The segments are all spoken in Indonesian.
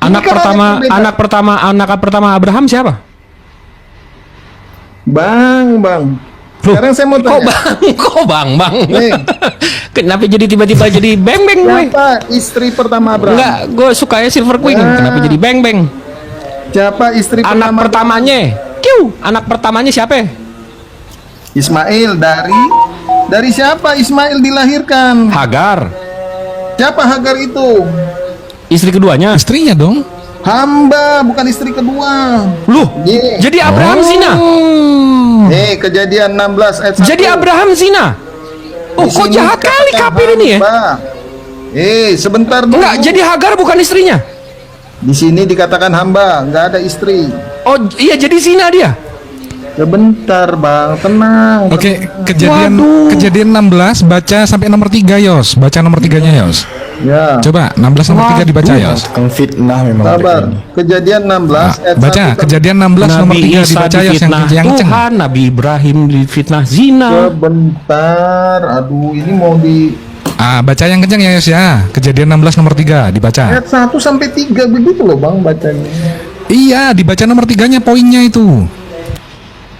Anak pertama Abraham siapa? Bang. Sekarang saya mau tanya. Kok bang? Kenapa jadi tiba-tiba jadi beng gue? Siapa istri pertama Abraham? Enggak, gue suka ya Silver Queen. Kenapa jadi beng? Siapa istri Anak pertamanya? Anak pertamanya siapa? Ismail. Dari siapa Ismail dilahirkan? Hagar. Siapa Hagar itu? Istri keduanya? Istrinya dong. Hamba, bukan istri kedua. Loh, jadi Abraham zina? Kejadian 16 ayat 1. Jadi Abraham zina? Oh, kok jahat kali kafir ini ya? Sebentar dulu. Enggak, jadi Hagar bukan istrinya? Di sini dikatakan hamba, nggak ada istri. Oh, iya jadi zina dia? Sebentar bang, tenang. Oke, kejadian 16 baca sampai nomor 3 Yos. Baca nomor 3-nya Yos. Ya. Coba 16 nomor 3 dibaca Yos. Tukang fitnah memang. Sabar. Kejadian 16 ayat Baca 1. kejadian 16 nomor 3 dibaca Yos yang kenceng. Tuhan, Nabi Ibrahim difitnah zina. Sebentar, aduh ini mau di Baca yang kenceng ya Yos ya. Kejadian 16 nomor 3 dibaca. ayat 1 sampai 3 begitu loh bang bacanya. Iya, dibaca nomor 3-nya poinnya itu.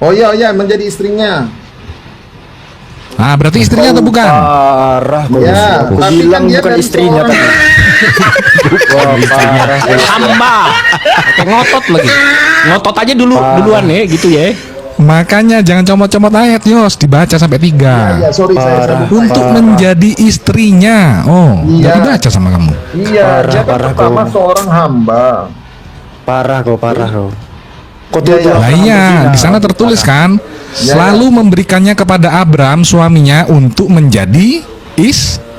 Oh iya, menjadi istrinya. Berarti istrinya atau bukan? Parah kau. Ya, Aku tapi bilang kan dia bukan dari istrinya seorang- tadi. Wah, parah. Hamba. Kayak ngotot lagi. Ngotot aja duluan ya, gitu ya. Makanya jangan comot-comot ayat Yos, dibaca sampai 3. Ya, sorry saya Parah. Untuk menjadi istrinya. Oh, Iya. udah dibaca sama kamu. Iya, dia kan Parah, pertama kau. seorang hamba. Parah kau. Kau Iya, iya. Lah iya, di sana tertulis kan, selalu memberikannya kepada Abram suaminya untuk menjadi istrinya.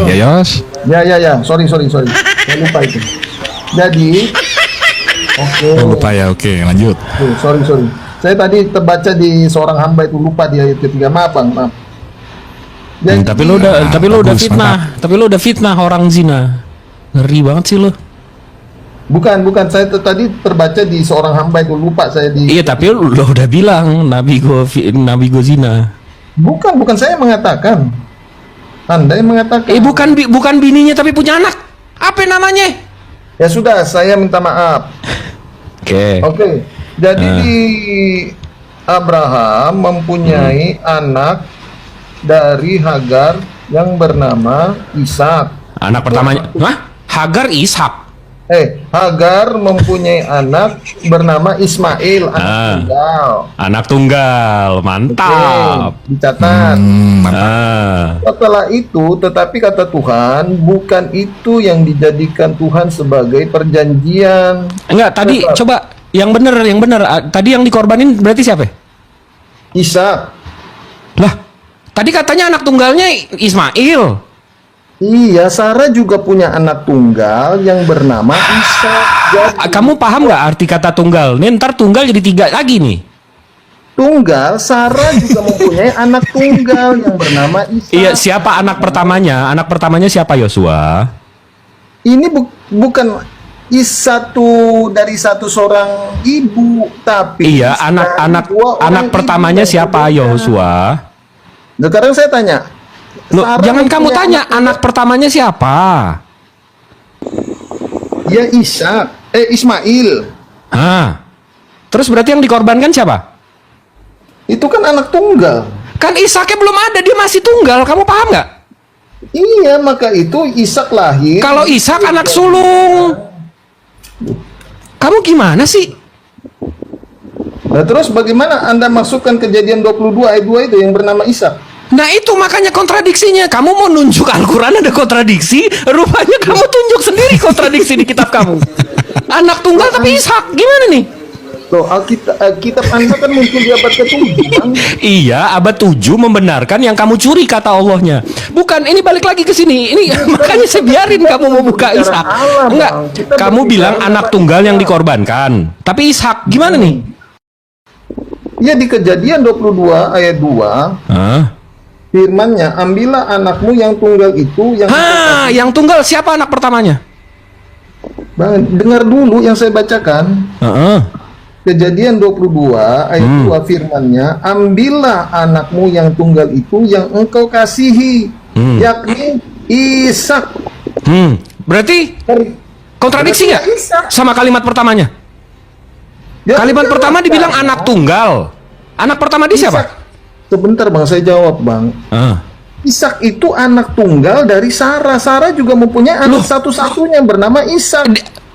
Ya Yos. Ya, sorry. Saya lupa itu. Jadi, Lupa ya, oke lanjut. sorry. Saya tadi terbaca di seorang hamba itu lupa di ayat ketiga. Maaf bang, maaf. Jadi, Tapi lo udah bagus, fitnah. Tapi lo udah fitnah orang zina. Ngeri banget sih lo. bukan. Saya tadi terbaca di seorang hamba itu lupa saya di. Iya, tapi lo udah bilang nabi go zina. Bukan saya yang mengatakan. Anda yang mengatakan. Bukan bininya tapi punya anak. Apa namanya? Ya sudah, saya minta maaf. Oke. Jadi di Abraham mempunyai anak dari Hagar yang bernama Ishak. Anak pertamanya. Hagar Ishak. Hagar mempunyai anak bernama Ismail, anak tunggal. Anak tunggal, mantap. Oke, dicatat. Ah. Setelah itu, tetapi kata Tuhan, bukan itu yang dijadikan Tuhan sebagai perjanjian. Enggak, tadi coba yang benar. Tadi yang dikorbanin berarti siapa? Ishak. Lah, tadi katanya anak tunggalnya Ismail. Iya, Sarah juga punya anak tunggal yang bernama Ishak. Jadi, Kamu paham nggak arti kata tunggal? Nih ntar tunggal jadi 3 lagi nih. tunggal, Sarah juga mempunyai anak tunggal yang bernama Ishak. Iya, siapa anak pertamanya? Anak pertamanya siapa Yosua? Ini bukan dari satu seorang ibu, tapi Iya, anak pertamanya siapa Yosua? Sekarang saya tanya. Loh, Sarah jangan kamu mempunyai tanya anak pertamanya siapa? Ya Ismail. Terus berarti yang dikorbankan siapa? Itu kan anak tunggal. Kan Ishaknya belum ada, dia masih tunggal. Kamu paham nggak? Iya, maka itu Ishak lahir. Kalau Ishak anak sulung. Kamu gimana sih? Nah, terus bagaimana Anda masukkan kejadian 22 ayat 2 itu yang bernama Ishak? Nah itu makanya kontradiksinya. Kamu mau nunjuk Al-Quran ada kontradiksi, rupanya kamu tunjuk sendiri kontradiksi di kitab kamu. Anak tunggal tapi Ishak, gimana nih? Loh, kitab Anda kan muncul di abad ke-7. Iya, abad 7 membenarkan yang kamu curi kata Allahnya. Bukan, ini balik lagi ke sini. Ini makanya saya biarin kamu mau buka Ishak. Enggak, kamu bilang anak tunggal yang dikorbankan. Tapi Ishak, gimana nih? Ya di kejadian 22 ayat 2. Firman-Nya, ambillah anakmu yang tunggal itu yang tunggal siapa anak pertamanya? Bang, dengar dulu yang saya bacakan. Kejadian 22 ayat 2 firman-Nya, ambillah anakmu yang tunggal itu yang engkau kasihi, yakni Ishak. Berarti kontradiksi nggak sama kalimat pertamanya? Ya, Kalimat tidak pertama lah, dibilang Bang. anak tunggal. Anak pertama dia siapa? Sebentar bang, saya jawab bang. Ishak itu anak tunggal dari Sarah. Sarah juga mempunyai anak satu-satunya yang bernama Ishak.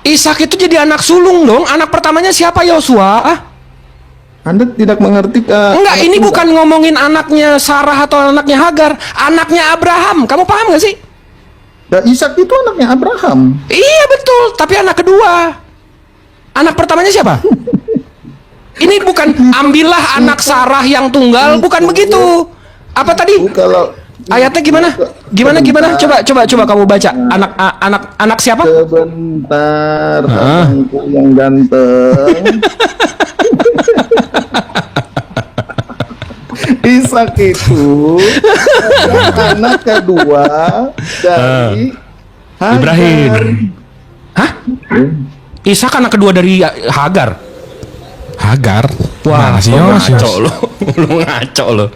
Ishak itu jadi anak sulung dong. Anak pertamanya siapa, Yosua? Anda tidak mengerti? Enggak, anak ini tunggal. bukan ngomongin anaknya Sarah atau anaknya Hagar, anaknya Abraham. Kamu paham gak sih? Ya, Ishak itu anaknya Abraham. Iya betul, tapi anak kedua. Anak pertamanya siapa? Ini bukan ambillah anak Sarah yang tunggal, bukan begitu. Apa tadi? Kalau Ayatnya gimana? Gimana? Coba kamu baca. Anak siapa? sebentar, abangku yang ganteng. Ishak itu anak kedua dari Hagar. Ibrahim. Hah? Ishak anak kedua dari Hagar. Hagar. Wah, Mana sih, lu Yos? ngaco lo. Lu ngaco lo.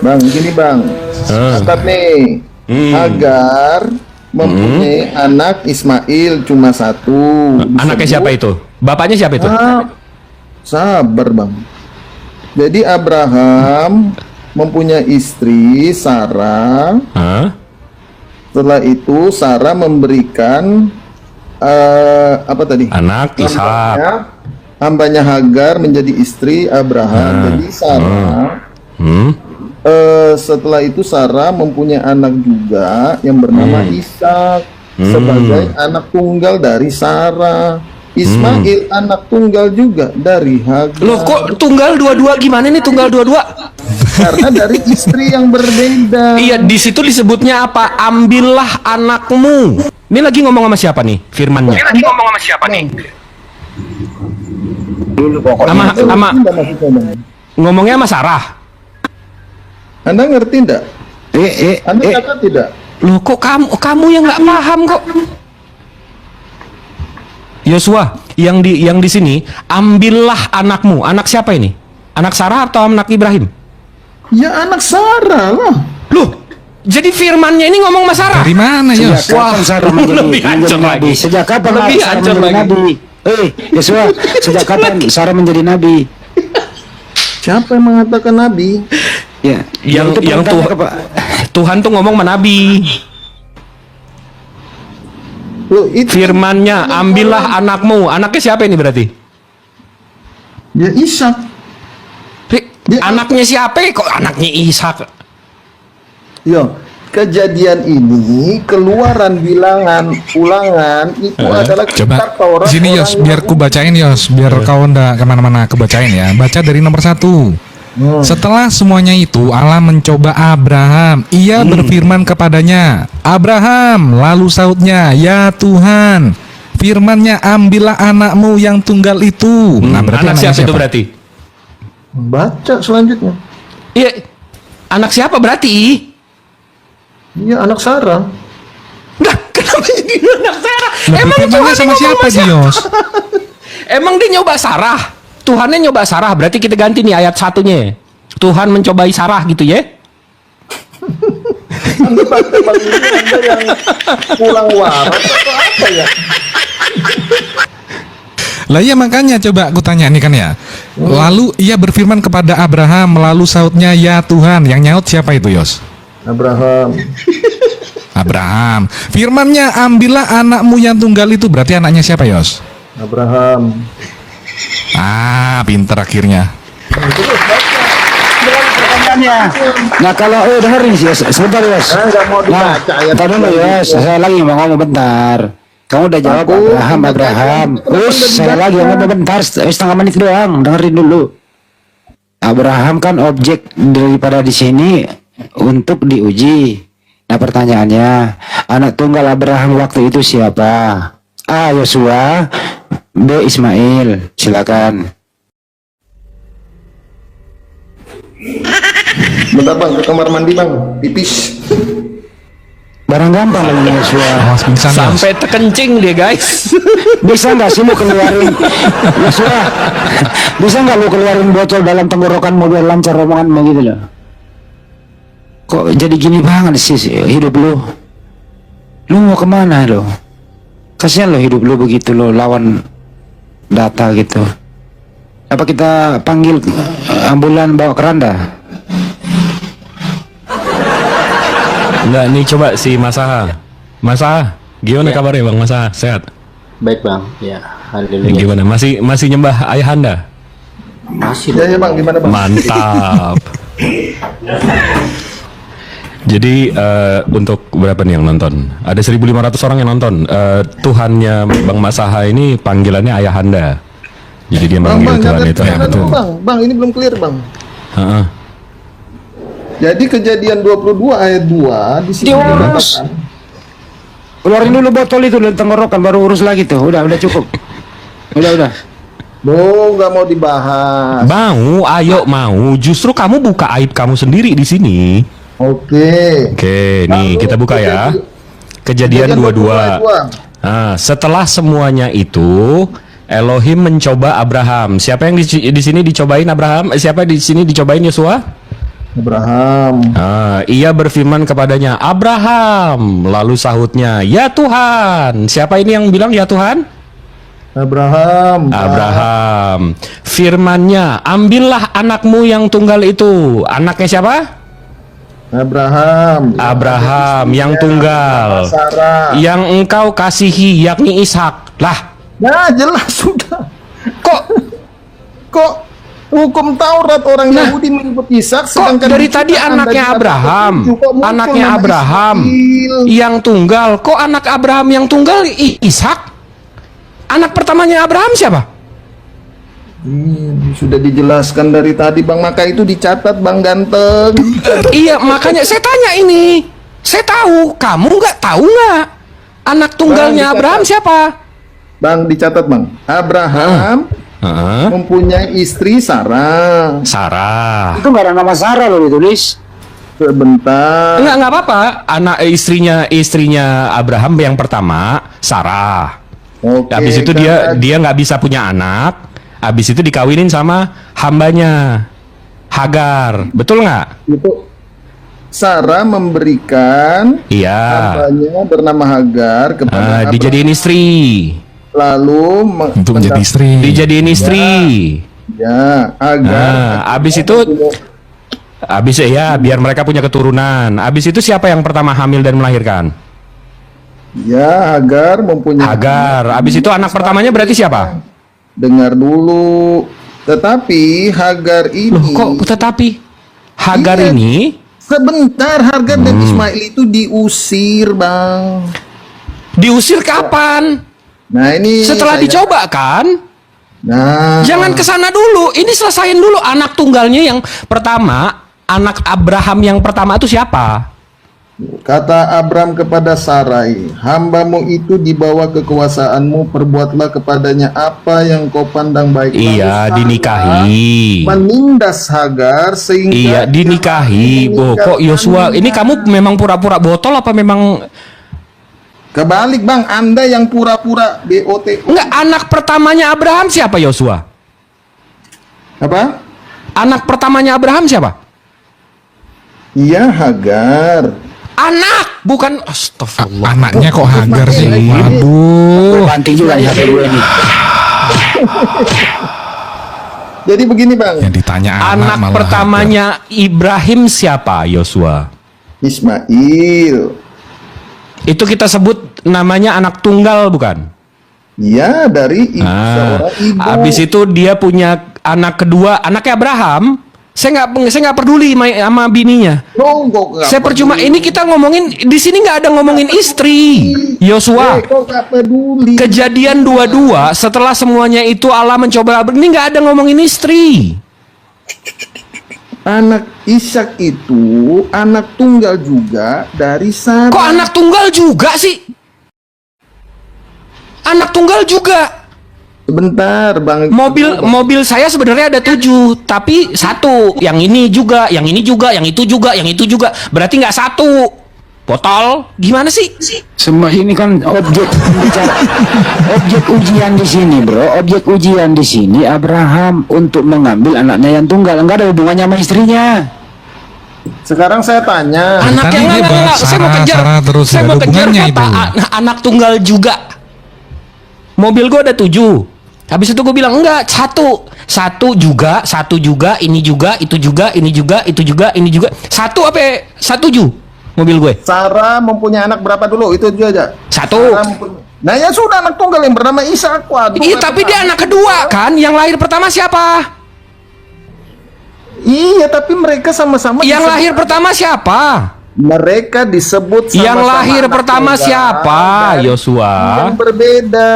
Bang, gini bang, catat nih, Hagar mempunyai anak Ismail cuma satu. Anaknya siapa itu? Bapaknya siapa itu? Sabar bang. Jadi Abraham mempunyai istri Sarah. Setelah itu Sarah memberikan apa tadi? Anak Ishak. Hambanya Hagar menjadi istri Abraham. Jadi Sarah. Setelah itu Sarah mempunyai anak juga yang bernama Ishak sebagai anak tunggal dari Sarah. Ismail anak tunggal juga dari Hagar. Loh kok tunggal dua-dua, gimana nih tunggal dua-dua? Karena dari istri yang berbeda. Iya, di situ disebutnya apa? Ambillah anakmu. Ini lagi ngomong sama siapa nih firmannya? Ini lagi ngomong sama siapa nih? Dulu pokoknya. Sama Tidak maksudnya, Bang. ngomongnya sama Sarah. Anda ngerti enggak? Anda kata tidak? Loh kok kamu yang nggak paham kok? Yosua, yang di sini ambillah anakmu. Anak siapa ini? Anak Sarah atau anak Ibrahim? Ya anak Sarah lah. Loh, jadi firmannya ini ngomong sama Sarah. Dari mana, Sejak Yos? kapan Sarah lebih hancur menjadi nabi? lagi. Sejak kapan Lebih Sarah hancur menjadi lagi. nabi? Yosua, sejak kapan Sarah menjadi nabi? Siapa yang mengatakan nabi? Ya, Yang itu perintahnya ke Pak. Tuhan tuh ngomong sama Nabi. Loh, itu Firmannya, ambillah anakmu. Anaknya siapa ini berarti? ya Ishak. Anaknya siapa? Kok anaknya Ishak? Yo, kejadian ini keluaran bilangan ulangan itu adalah Coba kitab Taurat. sini orang Yos, biar Yahudi. ku bacain Yos, biar kau ndak kemana-mana, aku bacain ya. Baca dari nomor 1. Setelah semuanya itu Allah mencoba Abraham. Ia berfirman kepadanya, Abraham. Lalu sautnya, ya Tuhan, firmannya, ambillah anakmu yang tunggal itu. Nah, berarti Anak anaknya siapa itu berarti? Baca selanjutnya. Iya, anak siapa berarti? Iya anak Sarah. Nah, kenapa jadi anak Sarah? Lah, Emang firmannya Tuhan sama ngomong siapa sih, Yos? Emang dia nyoba Sarah? Tuhannya nyoba Sarah, berarti kita ganti nih ayat satunya. Tuhan mencobai Sarah gitu ya? Anda baca Bang, ini Anda yang pulang waras atau apa ya? Lah iya makanya coba aku tanya nih kan ya. Lalu ia berfirman kepada Abraham, lalu sautnya, ya Tuhan. Yang nyaut siapa itu, Yos? Abraham. Abraham. Firmannya, ambillah anakmu yang tunggal itu. Berarti anaknya siapa, Yos? Abraham. Ah, Pinter akhirnya. pertanyaannya. Nah kalau dengerin sih, sebentar Yos. Nggak mau dibaca ayat Ntar dulu Yos, saya lagi mau ngomong bentar. Kamu udah jawab Aku Abraham. Terus saya lagi ngomong bentar, setengah menit doang. Dengerin dulu. Abraham kan objek daripada di sini untuk diuji. Nah pertanyaannya, anak tunggal Abraham waktu itu siapa? A. Yosua, B. Ismail. Silakan. Bentar bang, ke kamar mandi bang, pipis. Barang gampang lagi Yosua. Awas pingsan, Yos. Sampai terkencing dia guys. Bisa nggak sih lu keluarin Yosua? Bisa nggak lu keluarin botol dalam tenggorokanmu biar lancar omonganmu gitu loh? Kok jadi gini banget sih hidup lu? Lu mau kemana lo? Kasihan lo hidup lu begitu lo lawan data gitu. Apa kita panggil ambulan bawa keranda? Enggak, nih coba si Mas Aha. Mas Aha, gimana kabarnya Bang Mas Aha? Sehat? Baik bang, ya haleluya. Gimana? Masih nyembah ayahanda? Masih Ya, bang, gimana bang? Mantap. Jadi untuk berapa nih yang nonton? Ada 1.500 orang yang nonton. Tuhannya Bang Mas Aha ini panggilannya ayahanda. Jadi dia Bang, manggil Tuhan jangan- itu. jangan betul. dulu, bang, ini belum clear bang. Heeh. Jadi kejadian 22 ayat 2 di sini Diurus. dikatakan, Keluarin dulu botol itu dari tenggorokan baru urus lagi tuh. Udah cukup. Udah. nggak mau dibahas. Mau, ayo mau. Justru kamu buka aib kamu sendiri di sini. Oke. Oke, nih Lalu kita buka ya. Kejadian 22. ayat 2. Nah, setelah semuanya itu Elohim mencoba Abraham. Siapa yang di sini dicobain Abraham? Siapa di sini dicobain Yosua? Abraham. Ia berfirman kepadanya, Abraham. Lalu sahutnya, ya Tuhan. Siapa ini yang bilang ya Tuhan? Abraham. Abraham. Firmannya, ambillah anakmu yang tunggal itu. Anaknya siapa? Abraham. Abraham yang tunggal. Sarah. Yang engkau kasihi, yakni Ishak. Lah, Nah, jelas sudah. Kok hukum Taurat orang Yahudi menyebut Ishak, kok sedangkan dari di kita tadi Anda anaknya dikatakan Abraham, tujuh, kok muncul anaknya nama Abraham Ismail? yang tunggal, kok anak Abraham yang tunggal Ishak? Anak pertamanya Abraham siapa? Sudah dijelaskan dari tadi bang, maka itu dicatat bang ganteng. Iya, makanya saya tanya ini. Saya tahu, kamu nggak tahu nggak? Anak tunggalnya Bang, Abraham siapa? Bang dicatat bang, Abraham Heeh. mempunyai istri Sarah. Sarah. Itu nggak ada nama Sarah lo ditulis. Sebentar. Nggak apa-apa. Anak istrinya Abraham yang pertama Sarah. Oke. Habis itu kan, dia nggak bisa punya anak. Habis itu dikawinin sama hambanya Hagar. Betul nggak? itu Sarah memberikan Iya. hambanya bernama Hagar kepada Abraham. Dijadiin istri. Lalu Untuk menjadi istri. Dijadiin istri. Ya, Hagar. Habis itu ya biar mereka punya keturunan. Habis itu siapa yang pertama hamil dan melahirkan? Ya, Hagar mempunyai Hagar. Habis itu anak pertamanya berarti siapa? Dengar dulu. Tetapi Hagar ini Loh, kok tetapi Hagar Iya. ini sebentar, Hagar dan Ismail itu diusir, Bang. diusir kapan? Nah, ini Setelah saya- dicoba kan? Nah, Jangan kesana dulu. Ini selesain dulu anak tunggalnya yang pertama. Anak Abraham yang pertama itu siapa? kata Abram kepada Sarai, hambamu itu dibawa kekuasaanmu, perbuatlah kepadanya apa yang kau pandang baik. Lalu Iya, Sarah dinikahi. menindas Hagar sehingga Iya, dinikahi. Boh, kok Yosua? Ini kamu memang pura-pura botol apa memang kebalik, Bang. Anda yang pura-pura BOT. enggak? Anak pertamanya Abraham siapa, Yosua? Apa? Anak pertamanya Abraham siapa? Iya, Hagar. Anak, bukan astagfirullah. Anaknya kok Hagar sih? Ini- Aduh. Banting juga ya gue ini. Jadi begini, Bang. Yang ditanya Anak malah pertamanya Ibrahim siapa, Yosua? Ismail. Itu kita sebut namanya anak tunggal, bukan? Iya, dari seorang ibu. Habis itu dia punya anak kedua, anaknya Abraham. Saya nggak peduli sama bininya. Kok nggak Saya percuma. peduli? Ini kita ngomongin di sini nggak ada ngomongin istri, Yosua. Kok nggak peduli? Kejadian 22 setelah semuanya itu Allah mencoba. Ini nggak ada ngomongin istri. Anak Ishak itu anak tunggal juga dari Sarah. Kok anak tunggal juga sih? Anak tunggal juga. Sebentar, Bang. Mobil saya sebenarnya ada 7, tapi satu. Yang ini juga, yang ini juga, yang itu juga, yang itu juga. Berarti nggak satu. Botol? Gimana sih? Semua ini kan objek bicara, objek ujian di sini, bro. Objek ujian di sini Abraham untuk mengambil anaknya yang tunggal, enggak ada hubungannya sama istrinya. Sekarang saya tanya. Anak Tadi yang dia bahas saya mau Sarah, kejar. Sarah terus, Saya nggak mau ada kejar hubungannya kata itu. anak tunggal juga. Mobil gue ada 7. Habis itu gue bilang enggak, satu juga, ini juga, itu juga, ini juga, itu juga, ini juga. Satu apa? 1 mobil gue. Sarah mempunyai anak berapa dulu? Itu aja. 1. Sarah nah ya sudah, anak tunggal yang bernama Ishak. Waduh, Iya, tapi dia anak kedua kan. Yang lahir pertama siapa? Iya, tapi mereka sama-sama Yang disebut- lahir pertama siapa? mereka disebut sama-sama Yang lahir anak pertama tunggal siapa? dari Yosua. yang berbeda.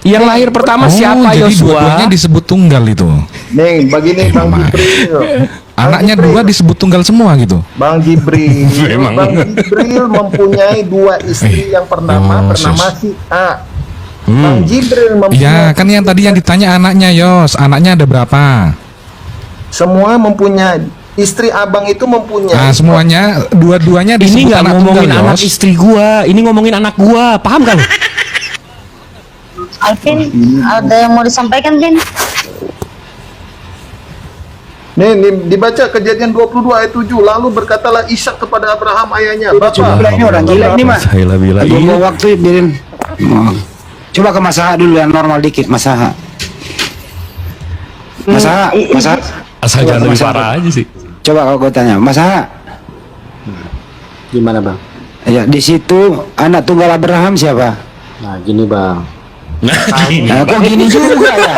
Yang lahir pertama siapa? jadi Yosua. dua-duanya disebut tunggal itu. Nih, begini Bang Memang. Jibril. Anaknya Bang dua Jibril. disebut tunggal semua gitu. Bang Jibril. Memang. Bang Jibril mempunyai 2 istri yang bernama Oh, si A. Bang Jibril mempunyai Iya, kan yang tadi yang ditanya anaknya, Yos. Anaknya ada berapa? semua mempunyai istri abang itu mempunyai. Nah, semuanya dua-duanya Ini disebut nggak anak ngomongin tunggal, anak Yos. istri gua, ini ngomongin anak gua, paham kan? Alvin, ada yang mau disampaikan, Vin? Nih, dibaca Kejadian 22 ayat 7. Lalu berkatalah Ishak kepada Abraham ayahnya, Coba "Bapak, ini orang gila ini mah. Bila Lagi bawa waktu biarin. Oh. Coba ke Masaha dulu yang normal dikit, Masaha. Masaha. asal Coba jangan ke lebih Masaha. parah aja sih. Coba kalau gue tanya, Masaha. Gimana bang? Ya, di situ anak tunggal Abraham siapa? Nah gini bang. Nah, kok gini juga ya?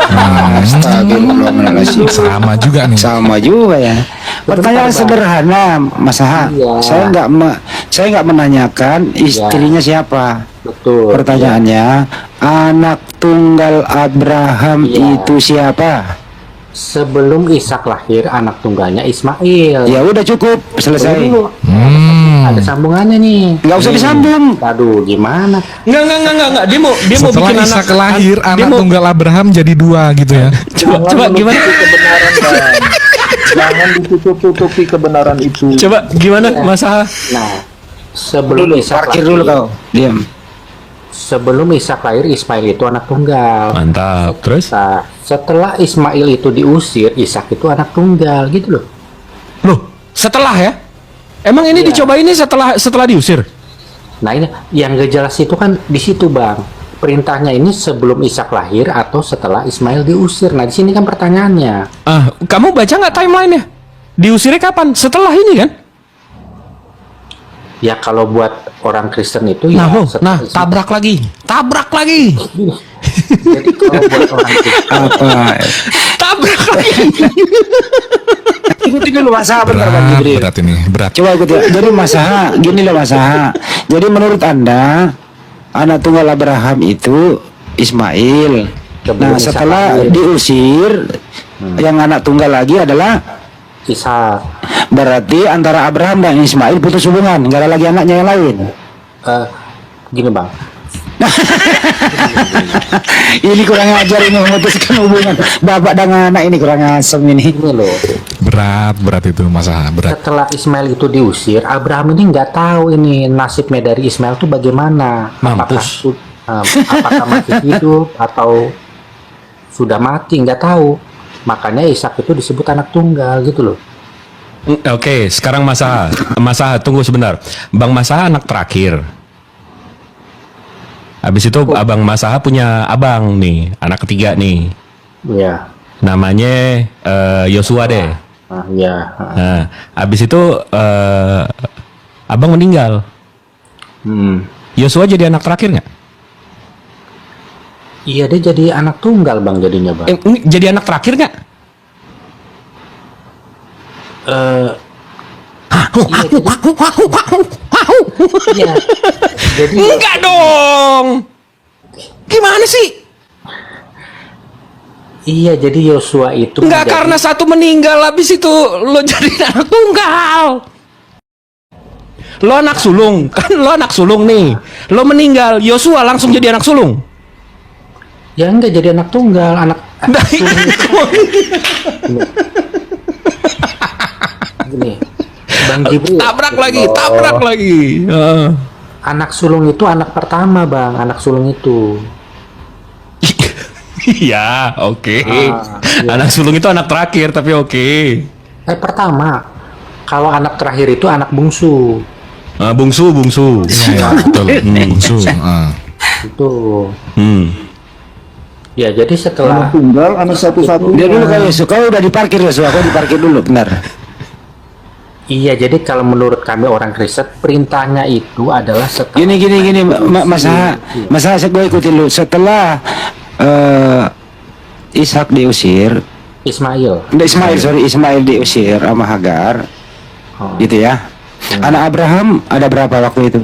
Astagfirullahaladzim. Sama juga nih. Sama juga ya. Pertanyaan sederhana, Mas Aha. Iya. Saya nggak menanyakan istrinya siapa. Betul. Pertanyaannya, anak tunggal Abraham Iya. itu siapa? Sebelum Ishak lahir, anak tunggalnya Ismail. Ya udah cukup, selesai. Dulu. Ada sambungannya nih. Nggak usah disambung. Aduh, gimana? Enggak. Dia mau Setelah bikin Ishak anak lahir, dia anak mau- tunggal Abraham jadi 2 gitu ya. Coba gimana? kebenaran, Bang. Jangan ditutup-tutupi kebenaran itu. Coba gimana Mas Aha? Nah, sebelum Dulu, Ishak parkir lahir, dulu kau. Diam. sebelum Ishak lahir, Ismail itu anak tunggal. Mantap. Terus? Nah, setelah Ismail itu diusir, Ishak itu anak tunggal, gitu loh. Loh, setelah ya? Emang ini Iya. dicobainnya setelah diusir? Nah ini yang gak jelas itu kan di situ bang. Perintahnya ini sebelum Ishak lahir atau setelah Ismail diusir. Nah di sini kan pertanyaannya. Ah, kamu baca nggak timelinenya? Diusirnya kapan? Setelah ini kan? Ya kalau buat orang Kristen itu ya. Nah, setelah tabrak lagi. Jadi kalau buat orang Kristen, Apa? Tabrak lagi. Ikuti dulu Mas Aha bentar Bang Jibril. Berat ini, berat. Coba ikuti. Jadi Mas Aha, gini loh Mas Aha. Jadi menurut Anda anak tunggal Abraham itu Ismail. Sebelum Nah, Ishak setelah lahir. diusir yang anak tunggal lagi adalah Ishak. berarti antara Abraham dan Ismail putus hubungan, nggak ada lagi anaknya yang lain. Gini bang. Ini kurang ajar ini memutuskan hubungan bapak dengan anak ini kurang asem ini. Ini loh. Berat itu Mas Aha, berat. Setelah Ismail itu diusir, Abraham ini nggak tahu ini nasibnya dari Ismail itu bagaimana. Mampus. Apakah masih hidup atau sudah mati, nggak tahu. Makanya Ishak itu disebut anak tunggal gitu loh. Oke, sekarang Mas Aha, tunggu sebentar. Bang Mas Aha anak terakhir. Habis itu abang Mas Aha punya abang nih, anak ketiga nih. Ya. Namanya Yosua deh. Ya. Nah, habis itu abang meninggal. Yosua jadi anak terakhir nggak? Iya dia jadi anak tunggal bang jadinya bang. Ini jadi anak terakhir nggak? Iya. Jadi Enggak dong. Gimana sih? iya jadi Yosua itu Enggak menjadi- karena satu meninggal habis itu lo jadi anak tunggal. Lo anak sulung, kan lo anak sulung nih. Lo meninggal, Yosua langsung jadi anak sulung. ya enggak jadi anak tunggal anak sulung itu gini. Bang Jibril tabrak lagi. anak sulung itu anak pertama bang, anak sulung itu. Iya, oke. Ah, iya. Anak sulung itu anak terakhir tapi oke. Pertama Kalau anak terakhir itu anak bungsu. Bungsu. Iya, betul. Bungsu. Itu. Hmm. Ya, jadi setelah Anak tunggal, anak satu-satunya. Dia dulu kali kau udah diparkir ya, aku diparkir dulu, benar. iya, jadi kalau menurut kami orang Kristen, perintahnya itu adalah setelah Gini, masa gue ikutin lu. Setelah Ishak diusir, Ismail diusir sama Hagar, gitu ya. Anak Abraham ada berapa waktu itu?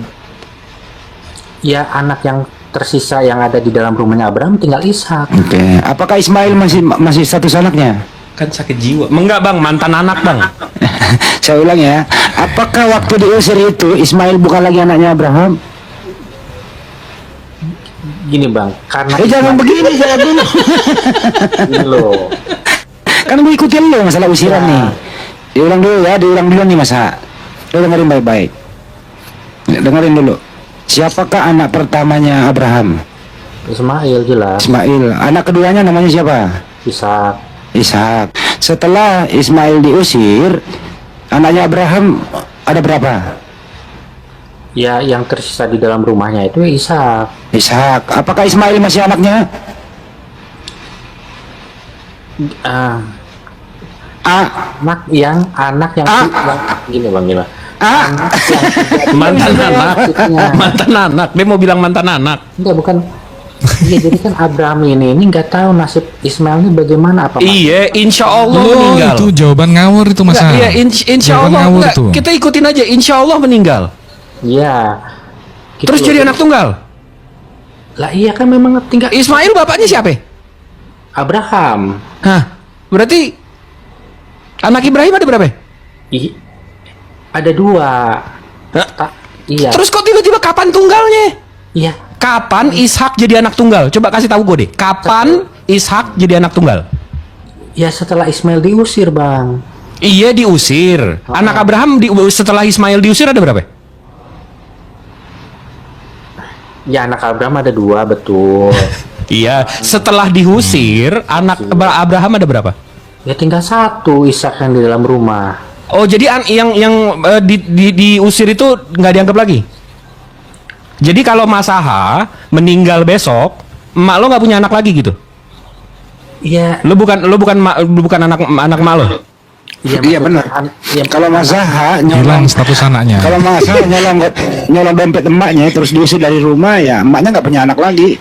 Ya, anak yang tersisa yang ada di dalam rumahnya Abraham tinggal Ishak. Oke. Apakah Ismail masih status anaknya? Kan sakit jiwa. Enggak bang, mantan anak bang. Saya ulang ya. Apakah waktu diusir itu Ismail bukan lagi anaknya Abraham? Gini bang, karena Jangan begini, jawab dulu. Gini loh. Kan gue ikutin lo masalah usiran nih. Diulang dulu nih masa. Lo dengerin baik-baik. Dengerin dulu. Siapakah anak pertamanya Abraham? Ismail jelas. Ismail. Anak keduanya namanya siapa? Ishak. Setelah Ismail diusir, anaknya Abraham ada berapa? Ya, yang tersisa di dalam rumahnya itu Ishak. Apakah Ismail masih anaknya? anak yang gini bang, gini. Mantan anak. Dia mau bilang mantan anak. Enggak, bukan. Iya, jadi kan Abraham ini nggak tahu nasib Ismail ini bagaimana apa. Iya, insya Allah meninggal. Itu jawaban ngawur itu masa. Iya, insya Jawaban Allah. ngawur Enggak, tuh. kita ikutin aja. Insya Allah meninggal. Iya. Gitu Terus loh. jadi anak tunggal. Lah iya kan memang tinggal Ismail bapaknya siapa? Abraham. Hah, berarti anak Ibrahim ada berapa? Ada 2. Iya. Terus kok tiba-tiba kapan tunggalnya? Iya. Kapan Ishak jadi anak tunggal? Coba kasih tahu gue deh. Kapan Ishak jadi anak tunggal? Ya setelah Ismail diusir bang. Iya diusir. Anak Abraham setelah Ismail diusir ada berapa? Ya anak Abraham ada 2 betul. Iya. Setelah diusir anak Abraham ada berapa? Ya tinggal 1 Ishak yang di dalam rumah. Oh jadi yang diusir itu nggak dianggap lagi? Jadi kalau Mas Aha meninggal besok, emak lo nggak punya anak lagi gitu? Iya. Lo bukan anak emak lo? Iya benar. Kalau Mas Zaha Hilang nyolong, status anaknya. kalau Mas Zaha nyolong dompet emaknya terus diusir dari rumah, ya emaknya nggak punya anak lagi.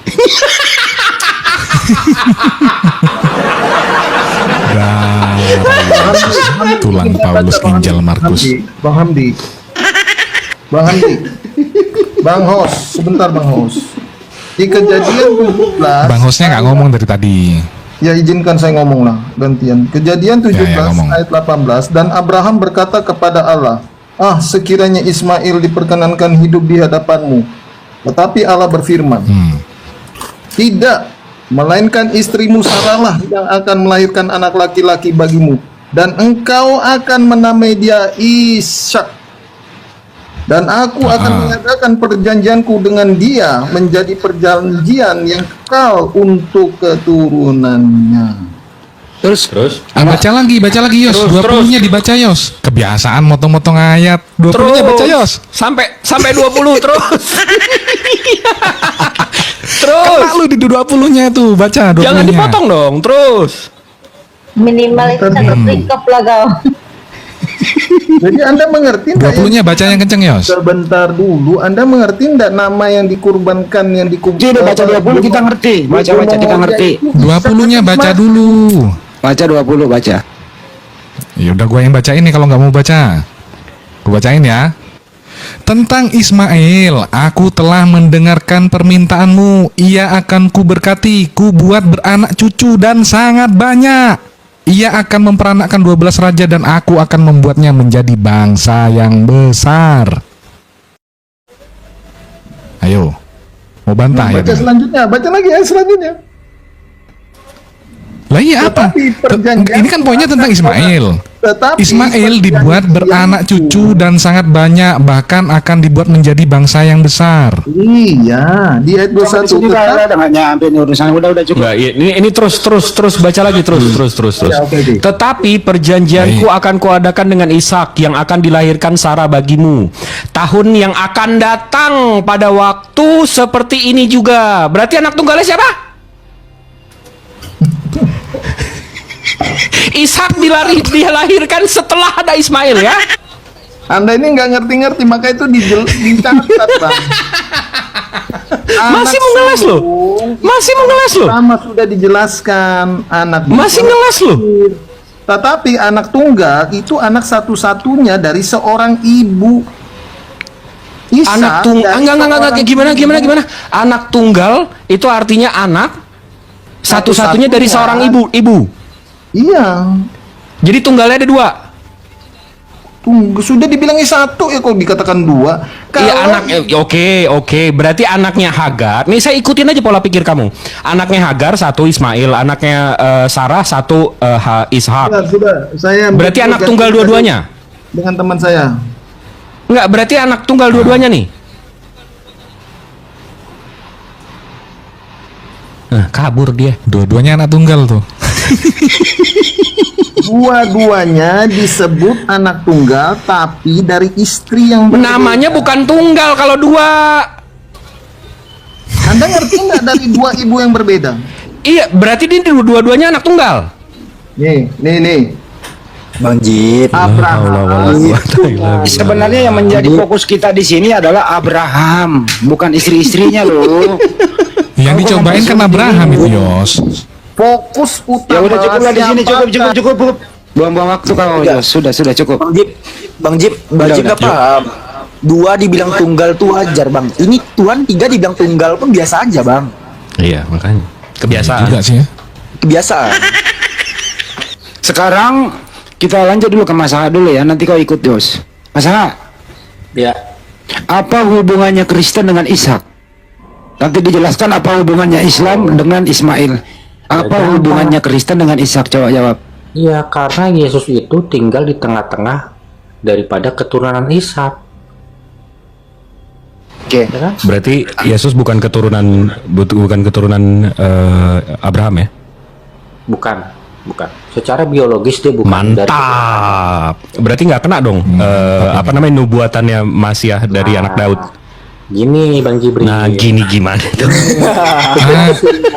Tulang Paulus ginjal Markus. Bang Hamdi. Bang Hos, sebentar Bang Hos. Di kejadian 17. Bang hostnya nggak ngomong dari tadi. Ya izinkan saya ngomong lah gantian. Kejadian 17 ngomong. ayat 18, dan Abraham berkata kepada Allah, sekiranya Ismail diperkenankan hidup di hadapanmu. Tetapi Allah berfirman, tidak, melainkan istrimu Sarah yang akan melahirkan anak laki-laki bagimu, dan engkau akan menamai dia Ishak. Dan aku akan mengadakan perjanjianku dengan dia menjadi perjanjian yang kekal untuk keturunannya. Terus Baca lagi Yos. 20-nya dibaca Yos. Kebiasaan motong-motong ayat. 20-nya baca Yos. Sampai 20 terus. Terus. Kena lu di 20-nya tuh, baca 20-nya. Jangan dipotong dong, terus. Minimal itu 1 perikop lah kau. Jadi Anda mengerti enggak? 20-nya baca yang kenceng Yos. Sebentar dulu, Anda mengerti enggak nama yang dikurbankan yang dia udah baca 20 kita ngerti. Baca kita ngerti. 20-nya baca dulu. Baca 20 baca. Ya udah gue yang bacain nih kalau nggak mau baca. Gue bacain ya. Tentang Ismail, aku telah mendengarkan permintaanmu. Ia akan kuberkati, ku buat beranak cucu dan sangat banyak. Ia akan memperanakkan 12 raja dan aku akan membuatnya menjadi bangsa yang besar. Ayo, mau bantah ya? Baca selanjutnya, baca lagi ya selanjutnya. Lah iya apa? Tetapi perjanjian Ini kan poinnya tentang Ismail. Tetapi Ismail dibuat beranak cucu dan sangat banyak, bahkan akan dibuat menjadi bangsa yang besar. Iya, di ayat 21 Ini tetap udah nggak nyampe nih urusan, udah cukup. Enggak, ini terus baca lagi terus. Ya, oke. Tetapi perjanjianku akan kuadakan dengan Ishak yang akan dilahirkan Sarah bagimu. Tahun yang akan datang pada waktu seperti ini juga. Berarti anak tunggalnya siapa? Ishak dilahirkan setelah ada Ismail ya. Anda ini nggak ngerti-ngerti, maka itu dicatat, Bang. Masih mau ngeles loh. Masih mau ngeles loh. Pertama sudah dijelaskan anak. Masih ngeles loh. Tetapi anak tunggal itu anak satu-satunya dari seorang ibu. Ishak Anak tunggal dari enggak seorang gimana. ibu. Anak tunggal itu artinya anak satu-satunya dari seorang ibu. Iya. Jadi tunggalnya ada dua. Sudah dibilangnya satu ya, kok dikatakan dua. Iya anak oke. Berarti anaknya Hagar. Nih saya ikutin aja pola pikir kamu. Anaknya Hagar satu Ismail, anaknya Sarah satu Ishak. Sudah, saya Berarti anak tunggal dua-duanya. dengan teman saya. Enggak, berarti anak tunggal dua-duanya nih. Nah, kabur dia. Dua-duanya anak tunggal tuh. Dua-duanya disebut anak tunggal, tapi dari istri yang berbeda. Namanya bukan tunggal kalau dua. Anda ngerti nggak dari dua ibu yang berbeda? Iya, berarti ini dua-duanya anak tunggal. Nih. Bang Jip. Abraham. Sebenarnya yang menjadi fokus kita di sini adalah Abraham, bukan istri-istrinya loh. Yang dicobain kan Abraham itu, Yos. Fokus utama. Ya udah cukup lah di sini, siapakah? cukup. Buang-buang waktu kau, Yos. Sudah cukup. Bang Jip nggak paham. Dua dibilang tunggal tuh wajar, Bang. Ini Tuhan tiga dibilang tunggal pun biasa aja, Bang. Iya, makanya kebiasaan. Juga sih ya. Kebiasaan. Sekarang kita lanjut dulu ke masalah dulu ya, nanti kau ikut, Yos. Masalah, Ya, apa hubungannya Kristen dengan Ishak? Nanti dijelaskan apa hubungannya Islam dengan Ismail. Apa hubungannya Kristen dengan Ishak? Coba jawab. iya karena Yesus itu tinggal di tengah-tengah daripada keturunan Ishak. Oke. Ya kan? Berarti Yesus bukan keturunan Abraham ya? Bukan. Secara biologis dia bukan dari Mantap. Berarti nggak kena dong nubuatannya Masiah dari anak Daud. gini Bang Jibri. Nah, gini gimana tuh?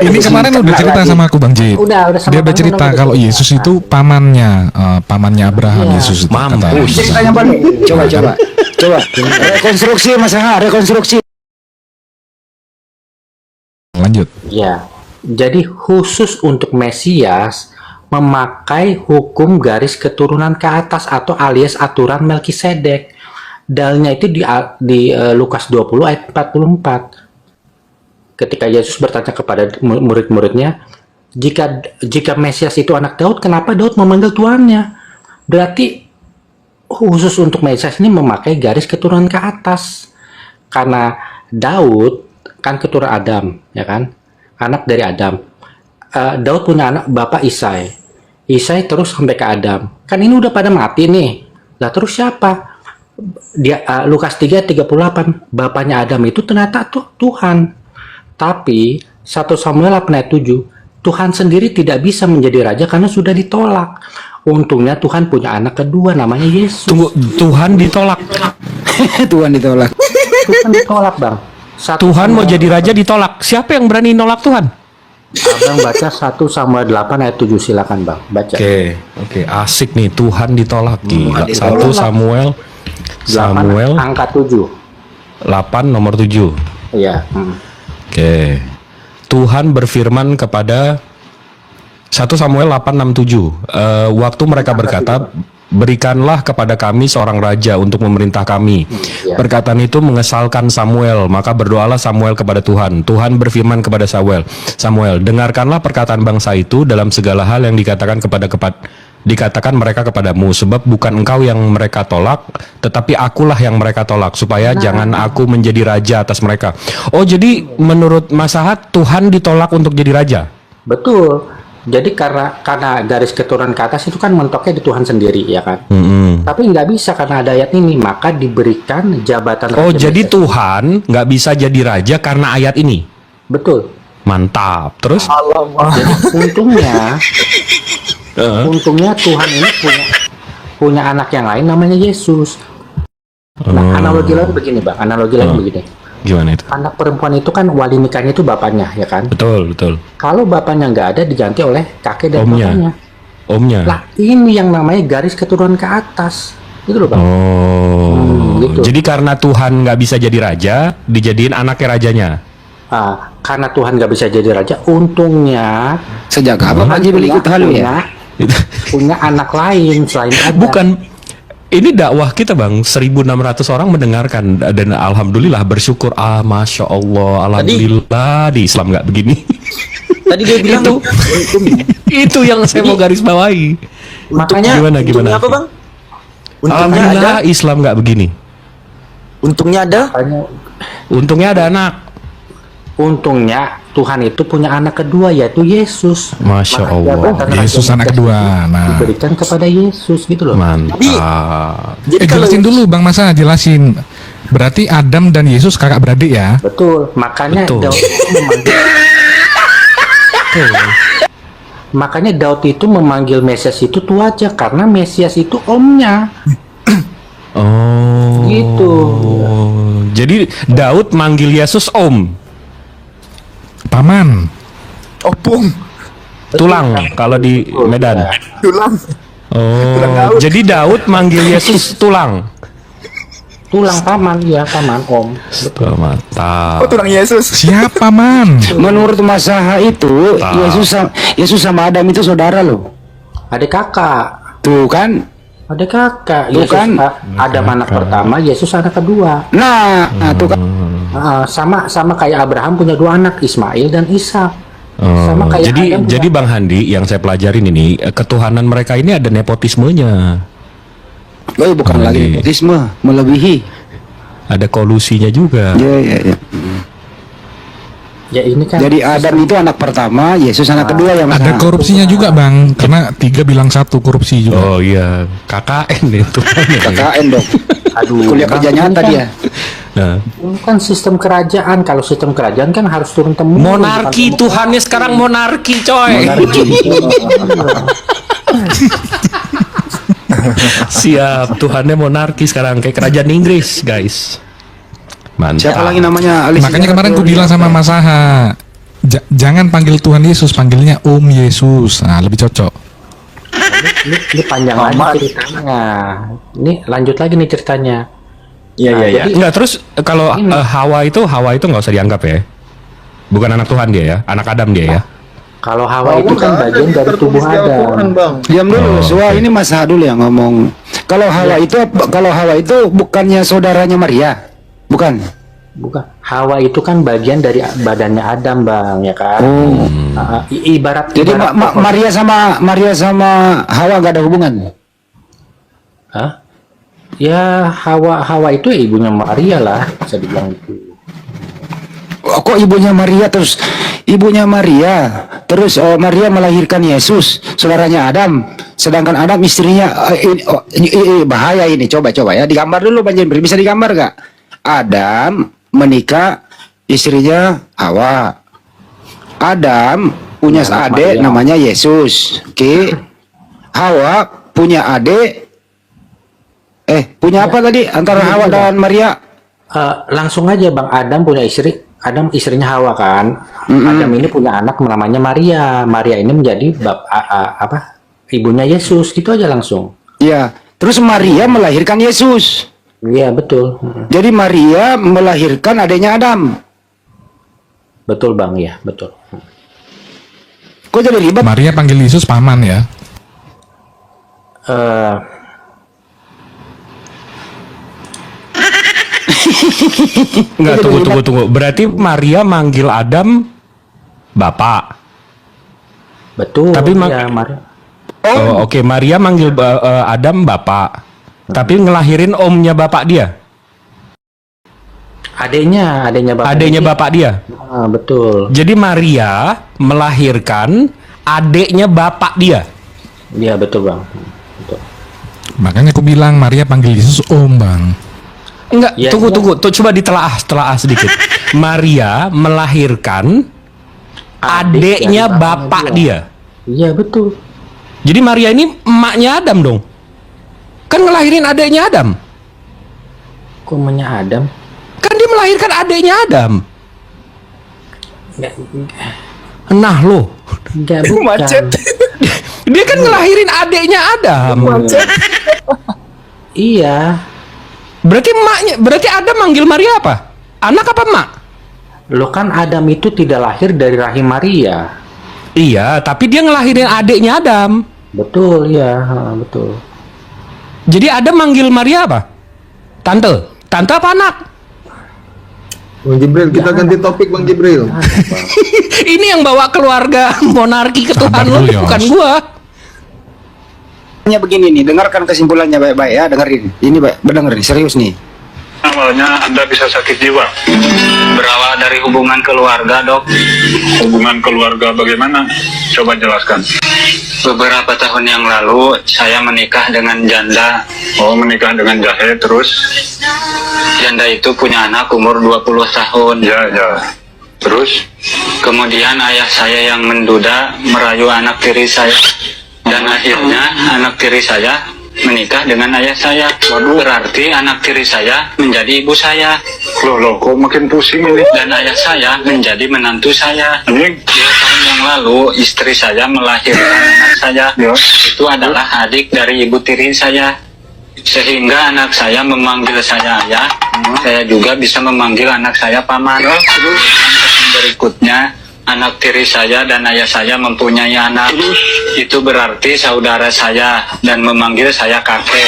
Ini kemarin udah cerita sama aku Bang Jip. Udah sama Dia udah Bang cerita Jono, kalau udah Yesus cerita. itu pamannya Abraham. Yesus itu kata. Mampus. Ceritanya balik. Coba. Rekonstruksi. Lanjut. Ya, jadi khusus untuk Mesias memakai hukum garis keturunan ke atas atau alias aturan Melkisedek. Dalnya itu di Lukas 20 ayat 44. Ketika Yesus bertanya kepada murid-muridnya, jika Mesias itu anak Daud, kenapa Daud memanggil tuannya? Berarti khusus untuk Mesias ini memakai garis keturunan ke atas. Karena Daud kan keturunan Adam, ya kan? Anak dari Adam. Daud punya anak bapak Isai. Isai terus sampai ke Adam. Kan ini udah pada mati nih. Lah terus siapa? Dia Lukas 3:38, bapaknya Adam itu ternyata Tuhan. Tapi 1 Samuel 8 ayat 7, Tuhan sendiri tidak bisa menjadi raja karena sudah ditolak. Untungnya Tuhan punya anak kedua namanya Yesus. Tunggu, Tuhan ditolak. Tuhan ditolak. Tuhan ditolak, Bang. Tuhan mau jadi raja ditolak. Siapa yang berani nolak Tuhan? Abang baca 1 Samuel 8 ayat 7, silakan Bang, baca. Oke, asik nih, Tuhan ditolak. Gila. 1 Samuel 8 angka 7. 8 nomor 7. Iya. Oke. Tuhan berfirman kepada 1 Samuel 8:6-7. Waktu mereka berkata, berikanlah kepada kami seorang raja untuk memerintah kami. Ya. Perkataan itu mengesalkan Samuel, maka berdoalah Samuel kepada Tuhan. Tuhan berfirman kepada Samuel, dengarkanlah perkataan bangsa itu dalam segala hal yang dikatakan dikatakan mereka kepadamu, sebab bukan engkau yang mereka tolak, tetapi akulah yang mereka tolak, supaya jangan aku menjadi raja atas mereka. Oh, jadi menurut Masahat Tuhan ditolak untuk jadi raja? Betul. Jadi karena garis keturunan ke atas itu kan mentoknya di Tuhan sendiri ya kan. Mm-mm. Tapi nggak bisa karena ada ayat ini, maka diberikan jabatan Oh, raja jadi Mesias. Tuhan nggak bisa jadi raja karena ayat ini. Betul. Mantap. Terus? Jadi untungnya Tuhan ini punya anak yang lain namanya Yesus. Nah, analogi lain begini, Bang. Analogi lain begini. Gimana itu? Anak perempuan itu kan wali nikahnya itu bapaknya, ya kan? Betul, betul. Kalau bapaknya nggak ada, diganti oleh kakek dan Omnya. bapaknya. Omnya. Lah, ini yang namanya garis keturunan ke atas. Gitu loh, Bang. Oh, gitu. jadi karena Tuhan nggak bisa jadi raja, dijadiin anaknya rajanya. Karena Tuhan nggak bisa jadi raja, untungnya Sejak kapan Pak Jibril ikut halu ya? punya anak lain selain Adam. Bukan, ini dakwah kita Bang, 1.600 orang mendengarkan dan alhamdulillah bersyukur. Masya Allah, alhamdulillah di Islam nggak begini. Tadi dia bilang tuh Itu yang saya mau garis bawahi. untungnya Gimana? untungnya apa bang? Untungnya Alhamdulillah ada, Islam nggak begini. untungnya ada. Untungnya ada anak. Untungnya Tuhan itu punya anak kedua yaitu Yesus. Masya Maka Allah. jabatan Yesus Raja anak Mesias kedua. itu Nah, diberikan kepada Yesus gitu loh. Mantap. Jadi kalau jelasin dulu Bang Masa, jelasin. Berarti Adam dan Yesus kakak beradik ya? Betul. Makanya Betul. Daud itu memanggil Makanya Daud itu memanggil Mesias itu aja karena Mesias itu omnya. Oh. Gitu. Jadi Daud manggil Yesus Om. Paman. opung Tulang kalau di Medan. tulang. Oh. Jadi Daud manggil Yesus tulang. Tulang paman, ya paman om. Oh, mantap. tulang Yesus. Siapa man? Menurut Masaha itu Yesus sama Adam itu saudara loh. Adik kakak. Tuh kan? Adik kakak. Tuh Yesus kan? Adam anak pertama, Yesus anak kedua. Nah, tuh kan. Sama kayak Abraham punya dua anak, Ismail dan Ishak. Oh, Sama kayak jadi Adam jadi Bang Handi yang saya pelajarin ini ketuhanan mereka ini ada nepotismenya, Oh, bukan Nah, lagi ini- nepotisme, melebihi. ada kolusinya juga. Ya. Ya ini kan. Jadi Adam itu anak pertama, Yesus anak kedua yang Ada korupsinya juga Bang, karena 3 bilang 1 korupsi juga. Oh iya, KKN itu. KKN dong. Aduh. Kuliah kerja Bang, nyata ini kan- dia. Nah, Ini kan sistem kerajaan. Kalau sistem kerajaan kan harus turun temurun. monarki, bukan Tuhannya sekarang monarki, coy. Siap, Tuhannya monarki sekarang kayak kerajaan Inggris, guys. Mantap. Siapa lagi namanya? Makanya kemarin aku bilang sama Mas Aha, jangan panggil Tuhan Yesus, panggilnya Om Yesus. Nah, lebih cocok. Ini panjang lagi ceritanya. Ini lanjut lagi nih ceritanya. Iya Nah, iya iya. jadi- Enggak, terus kalau Ini. Hawa itu nggak usah dianggap ya. Bukan anak Tuhan dia ya, anak Adam dia ya. Kalau Hawa itu kan bagian dari tubuh Adam. Bang. Diam dulu, Suha, ini Mas Aha dulu yang ngomong. Kalau Hawa itu bukannya saudaranya Maria. Bukan. Bukan. Hawa itu kan bagian dari badannya Adam, Bang, ya kan? Oh. Ibarat Jadi ibarat pohon. Maria sama Hawa gak ada hubungan. Hah? Ya Hawa itu ibunya Maria lah, bisa dibilang gitu. Oh, kok ibunya Maria terus Maria melahirkan Yesus, saudaranya Adam. Sedangkan Adam istrinya bahaya ini. Coba ya, digambar dulu Bang Jember. Bisa digambar gak? Adam menikah, istrinya Hawa. Adam punya Ya, adik Maria. namanya Yesus. Oke. Hawa punya adik. Punya apa tadi antara Iya, Hawa iya. dan Maria? Langsung aja Bang, Adam punya istri. Adam istrinya Hawa kan. Adam ini punya anak namanya Maria. Maria ini menjadi ibunya Yesus. Gitu aja langsung. Ya. Terus Maria melahirkan Yesus. Iya betul. Jadi Maria melahirkan adiknya Adam. Betul Bang, ya betul. Kok jadi ribet? Maria panggil Yesus paman ya. Eh, Enggak, tunggu. Berarti Maria manggil Adam bapak. betul. Tapi ya, Maria. Oh, oke. Maria manggil Adam bapak. Tapi ngelahirin omnya bapak dia. Adiknya bapak. Adiknya bapak dia. Betul. Jadi Maria melahirkan adiknya bapak dia. Iya betul bang. Betul. Makanya aku bilang Maria panggil Yesus Om, Bang. Enggak, Ya, tunggu, iya. tunggu, tuh coba ditelaah sedikit. Maria melahirkan Adik adiknya dari bapak dia. Iya betul. Jadi Maria ini emaknya Adam dong. Kan ngelahirin adiknya Adam. Kok emaknya Adam? Kan dia melahirkan adiknya Adam. Enggak, Nah lo, enggak bukan. Macet. dia kan ngelahirin adiknya Adam. Iya. Berarti Adam manggil Maria apa? Anak apa emak? Lo kan Adam itu tidak lahir dari rahim Maria. Iya, tapi dia ngelahirin adiknya Adam. Betul, ya, betul. Jadi Adam manggil Maria apa? Tante. Tante apa anak? Bang Jibril, kita ganti topik Bang Jibril. Ini yang bawa keluarga monarki ketuhan Sabar lo, dulu, Yos. bukan gua. Hanya begini nih, dengarkan kesimpulannya baik-baik ya, dengerin. Ini baik, dengerin, serius nih. Awalnya Anda bisa sakit jiwa. Berawal dari hubungan keluarga, Dok. Hubungan keluarga bagaimana? Coba jelaskan. Beberapa tahun yang lalu, saya menikah dengan janda. Oh, menikah dengan jahe terus? Janda itu punya anak umur 20 tahun. Ya, ya. Terus? Kemudian ayah saya yang menduda merayu anak tiri saya. Dan akhirnya anak tiri saya menikah dengan ayah saya. Berarti anak tiri saya menjadi ibu saya. Loh, kok makin pusing ini? Dan ayah saya menjadi menantu saya. Ini? 2 tahun yang lalu istri saya melahirkan anak saya. Ya. Itu adalah adik dari ibu tiri saya. Sehingga anak saya memanggil saya ayah. Saya juga bisa memanggil anak saya paman. Dengan kesan berikutnya, anak tiri saya dan ayah saya mempunyai anak. Itu berarti saudara saya dan memanggil saya kakek.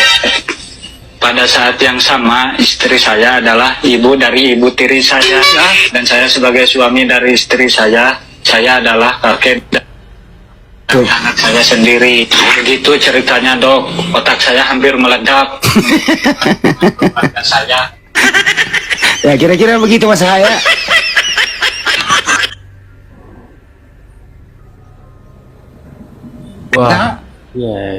Pada saat yang sama, istri saya adalah ibu dari ibu tiri saya. Dan saya sebagai suami dari istri saya adalah kakek dari anak saya sendiri. Begitu ceritanya, Dok. Otak saya hampir meledak. Keluarga saya. Ya kira-kira begitu Mas Haya. Wah, Ya,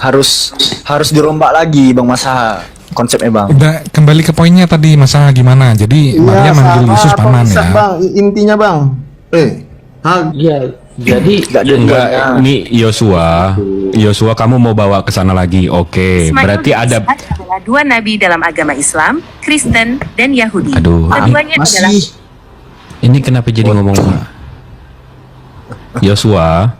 harus dirombak lagi Bang Masa konsepnya Bang. Udah kembali ke poinnya tadi masalah gimana. Jadi Maria manggil Yesus paman ya. Bang, intinya Bang. iya. Jadi Enggak, ini Yosua kamu mau bawa ke sana lagi. Oke, Ismail berarti dan ada Ishak adalah 2 nabi dalam agama Islam, Kristen, dan Yahudi. Aduh, Keduanya adalah ini kenapa jadi ngomong Yosua?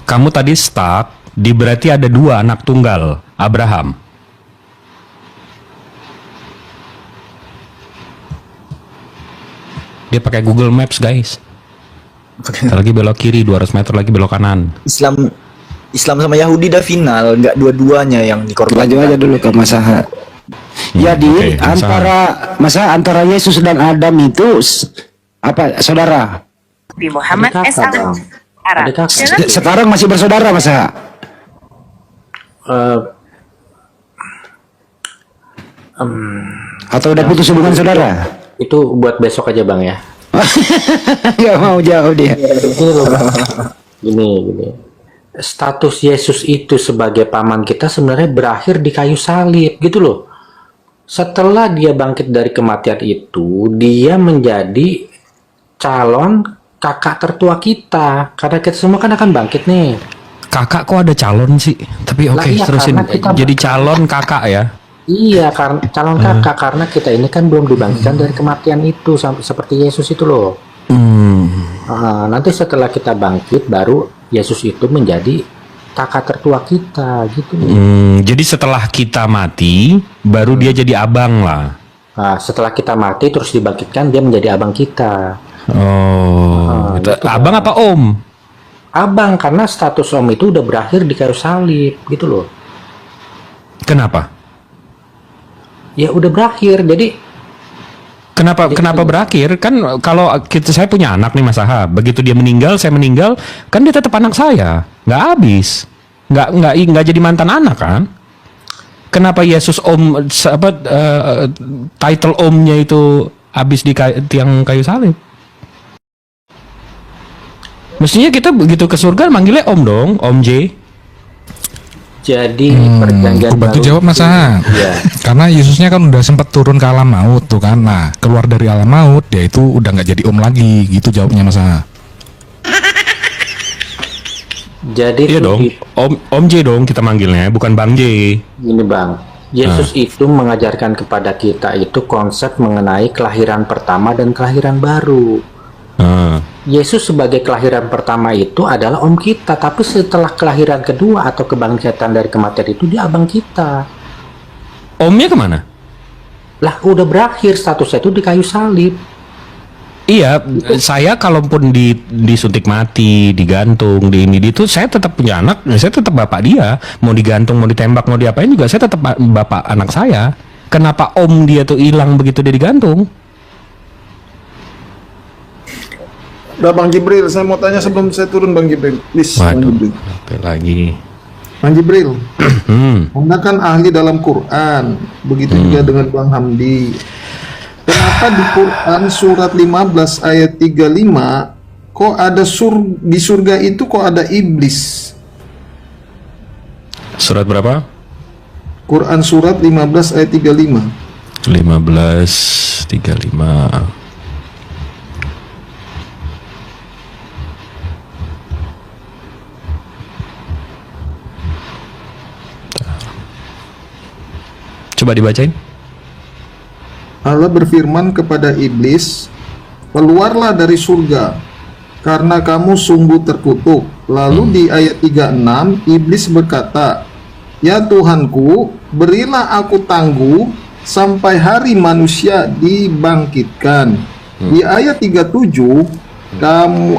Kamu tadi stuck di berarti ada 2 anak tunggal Abraham. Dia pakai Google Maps, guys. Lagi belok kiri 200 meter lagi belok kanan. Islam sama Yahudi udah final, nggak dua-duanya yang dikorbankan. Maju aja dulu ke Mas Haya. Jadi oke, Mas antara Yesus dan Adam itu apa saudara? Nabi Muhammad Adik kakak, S.A. Bang. Arab. Adik kakak. Dalam Sekarang masih bersaudara Mas Haya? Atau udah putus hubungan saudara? itu buat besok aja bang ya. Gak mau jauh dia. Gini. Status Yesus itu sebagai paman kita sebenarnya berakhir di kayu salib gitu loh. Setelah dia bangkit dari kematian itu, dia menjadi calon kakak tertua kita. Karena kita semua kan akan bangkit nih. Kakak kok ada calon sih? Tapi Lah oke, iya, terusin. karena kita Jadi calon kakak ya. Iya, karena calon kakak karena kita ini kan belum dibangkitkan dari kematian itu seperti Yesus itu loh. Nanti setelah kita bangkit baru Yesus itu menjadi kakak tertua kita gitu loh. Jadi setelah kita mati, baru dia jadi abang lah. Nah, setelah kita mati terus dibangkitkan dia menjadi abang kita. Gitu. gitu, Abang Bang. apa om? Abang karena status om itu udah berakhir di kayu salib gitu loh. Kenapa? Ya udah berakhir. Jadi Kenapa berakhir? Kan kalau saya punya anak nih Mas Aha, begitu dia meninggal, saya meninggal, kan dia tetap anak saya, nggak habis, nggak jadi mantan anak kan? Kenapa Yesus title omnya itu habis di tiang kayu salib? Mestinya kita begitu ke surga manggilnya Om dong, Om J. Jadi perjanjian Aku bantu baru jawab Mas Aha. Iya. Karena Yesusnya kan udah sempat turun ke alam maut tuh kan. Nah, keluar dari alam maut dia itu udah nggak jadi om lagi, gitu jawabnya Mas Aha. Jadi Iya tuh dong, Om J dong kita manggilnya, bukan Bang J. gini Bang, Yesus itu mengajarkan kepada kita itu konsep mengenai kelahiran pertama dan kelahiran baru. Ah. Yesus sebagai kelahiran pertama itu adalah om kita, tapi setelah kelahiran kedua atau kebangkitan dari kematian itu dia abang kita. Omnya kemana? Lah udah berakhir statusnya itu di kayu salib. Iya, saya kalaupun disuntik mati, digantung, di ini itu saya tetap punya anak, saya tetap bapak dia. Mau digantung, mau ditembak, mau diapain juga saya tetap bapak anak saya. Kenapa om dia tuh hilang begitu dia digantung? Udah Bang Jibril, saya mau tanya sebelum saya turun Bang Jibril. Please, Bang Waduh, Jibril. apa lagi? Bang Jibril, Hmm. Anda kan ahli dalam Quran, begitu juga dengan Bang Hamdi. Kenapa di Quran surat 15 ayat 35 kok ada di surga itu kok ada iblis? Surat berapa? Quran surat 15 ayat 35. 15:35. Coba dibacain. Allah berfirman kepada iblis, "Keluarlah dari surga, karena kamu sungguh terkutuk." Lalu di ayat 36, iblis berkata, "Ya Tuhanku, berilah aku tangguh sampai hari manusia dibangkitkan." Di ayat 37,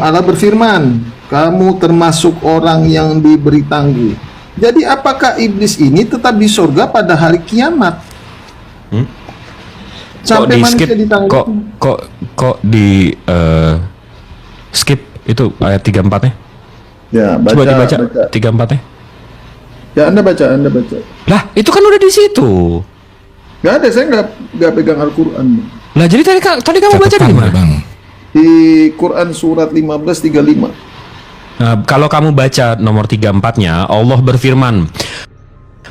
Allah berfirman, "Kamu termasuk orang yang diberi tangguh." Jadi apakah iblis ini tetap di surga pada hari kiamat? Kok di skip? ditangguh? Kok di skip itu ayat 34-nya? Ya, Coba dibaca 34-nya. Ya, Anda baca. Lah, itu kan udah di situ. Gak ada, saya nggak pegang Al-Quran. Lah, jadi tadi kamu baca di Catatan, mana? Bang. Di Quran surat 15:35. Kalau kamu baca nomor 34-nya, Allah berfirman,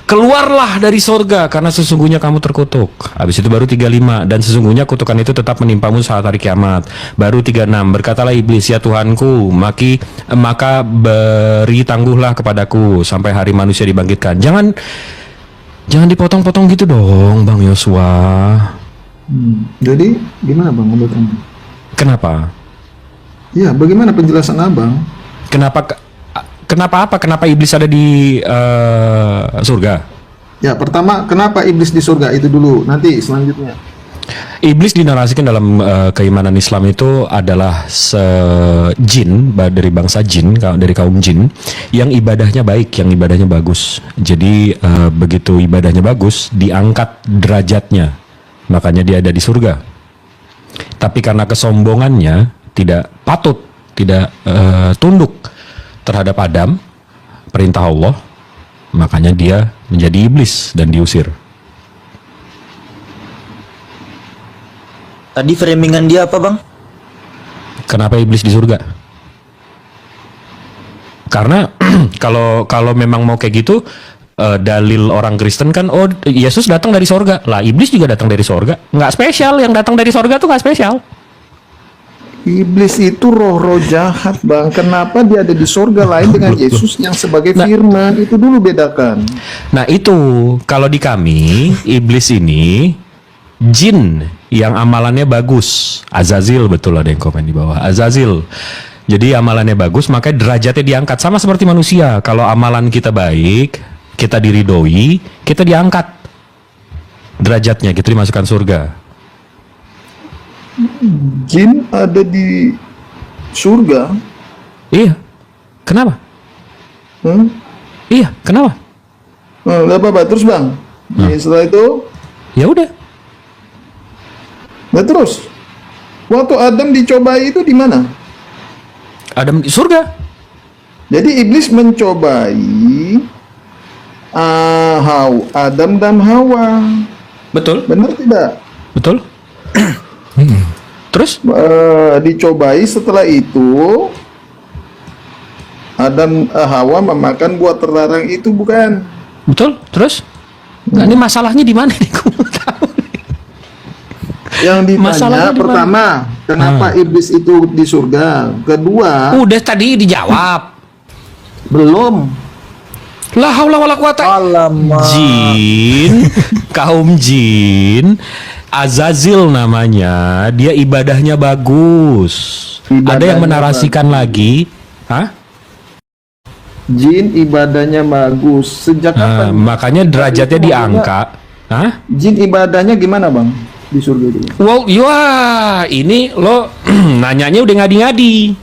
"Keluarlah dari sorga karena sesungguhnya kamu terkutuk." Habis itu baru 35, "Dan sesungguhnya kutukan itu tetap menimpamu saat hari kiamat." Baru 36, "Berkatalah iblis, ya Tuhanku, maka beri tangguhlah kepadaku sampai hari manusia dibangkitkan." Jangan dipotong-potong gitu dong, Bang Yosua. Jadi gimana Bang menurut Anda? Kenapa? Ya, bagaimana penjelasan Abang? Kenapa apa? Kenapa iblis ada di surga? Ya, pertama, kenapa iblis di surga itu dulu, nanti selanjutnya. Iblis dinarasikan dalam keimanan Islam itu adalah jin dari bangsa jin, dari kaum jin yang ibadahnya baik, yang ibadahnya bagus. Jadi begitu ibadahnya bagus, diangkat derajatnya, makanya dia ada di surga. Tapi karena kesombongannya tidak patut, tidak tunduk terhadap Adam, perintah Allah, makanya dia menjadi iblis dan diusir. Tadi framingan dia apa Bang? Kenapa iblis di surga? Karena kalau memang mau kayak gitu, dalil orang Kristen kan, oh Yesus datang dari sorga, lah iblis juga datang dari sorga. Nggak spesial, yang datang dari sorga tuh nggak spesial. Iblis itu roh-roh jahat Bang. Kenapa dia ada di surga lain dengan Yesus yang sebagai firman? Itu dulu bedakan. Nah itu, kalau di kami, iblis ini jin yang amalannya bagus. Azazil, betul, ada yang komen di bawah. Azazil. Jadi amalannya bagus, makanya derajatnya diangkat. Sama seperti manusia. Kalau amalan kita baik, kita diridhoi, kita diangkat derajatnya, kita dimasukkan surga. Jin ada di surga? Iya. Kenapa? Iya, kenapa? Apa terus Bang? Setelah itu? Ya udah. Nah terus, waktu Adam dicobai itu di mana? Adam di surga. Jadi iblis mencobai Adam dan Hawa. Betul. Benar tidak? Betul. Terus? Dicobai, setelah itu Hawa memakan buah terlarang itu, bukan? Betul? Terus? Nah, ini masalahnya di mana nih? Gua mau tahu. Yang Masalahnya ditanya di pertama, kenapa iblis itu di surga? Kedua, Udah tadi dijawab. belum. La haula wala quwata. Alamak. Jin, kaum jin, Azazil namanya, dia ibadahnya bagus. Ada yang Ibadahnya menarasikan lagi, hah? Jin ibadahnya bagus. Sejak kapan? Makanya derajatnya diangkat. Hah? Jin ibadahnya gimana, Bang? Di surga itu. Wow, wah, ini lo nanyanya udah ngadi-ngadi.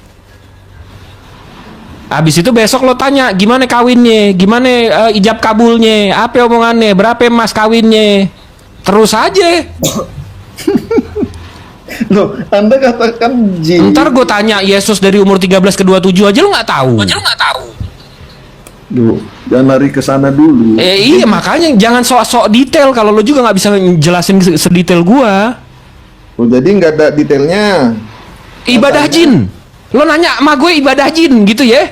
Habis itu besok lo tanya gimana kawinnya, gimana ijab kabulnya, apa omongannya, berapa emas kawinnya. Terus aja. Loh, Anda katakan jin. Ntar gue tanya Yesus dari umur 13 ke 27 aja lo nggak tahu. Loh, jangan lari ke sana dulu. Iya makanya jangan sok-sok detail kalau lo juga nggak bisa jelasin sedetail gua. Oh, jadi nggak ada detailnya. Ibadah jin. Lo nanya sama gue ibadah jin gitu ya?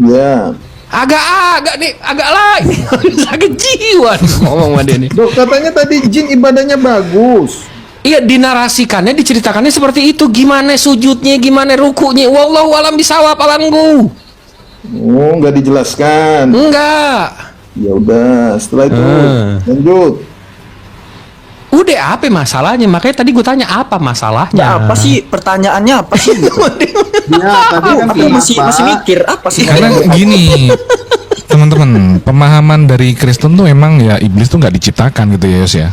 Ya. Agak nih, agak lah. Sakit jiwa nih ngomong sama dia nih. Loh, katanya tadi jin ibadahnya bagus. Iya dinarasikannya, diceritakannya seperti itu. Gimana sujudnya, gimana rukunya. Wallahu alam bisawab alanggu. Oh, nggak dijelaskan. Enggak. Ya udah, setelah itu lanjut. Udah apa masalahnya? Makanya tadi gue tanya apa masalahnya? Ya apa sih pertanyaannya apa sih? Gitu? Ya, tadi kan Aku masih mikir apa sih? Karena gini, teman-teman, pemahaman dari Kristen tuh emang ya iblis tuh nggak diciptakan gitu ya, Yos ya.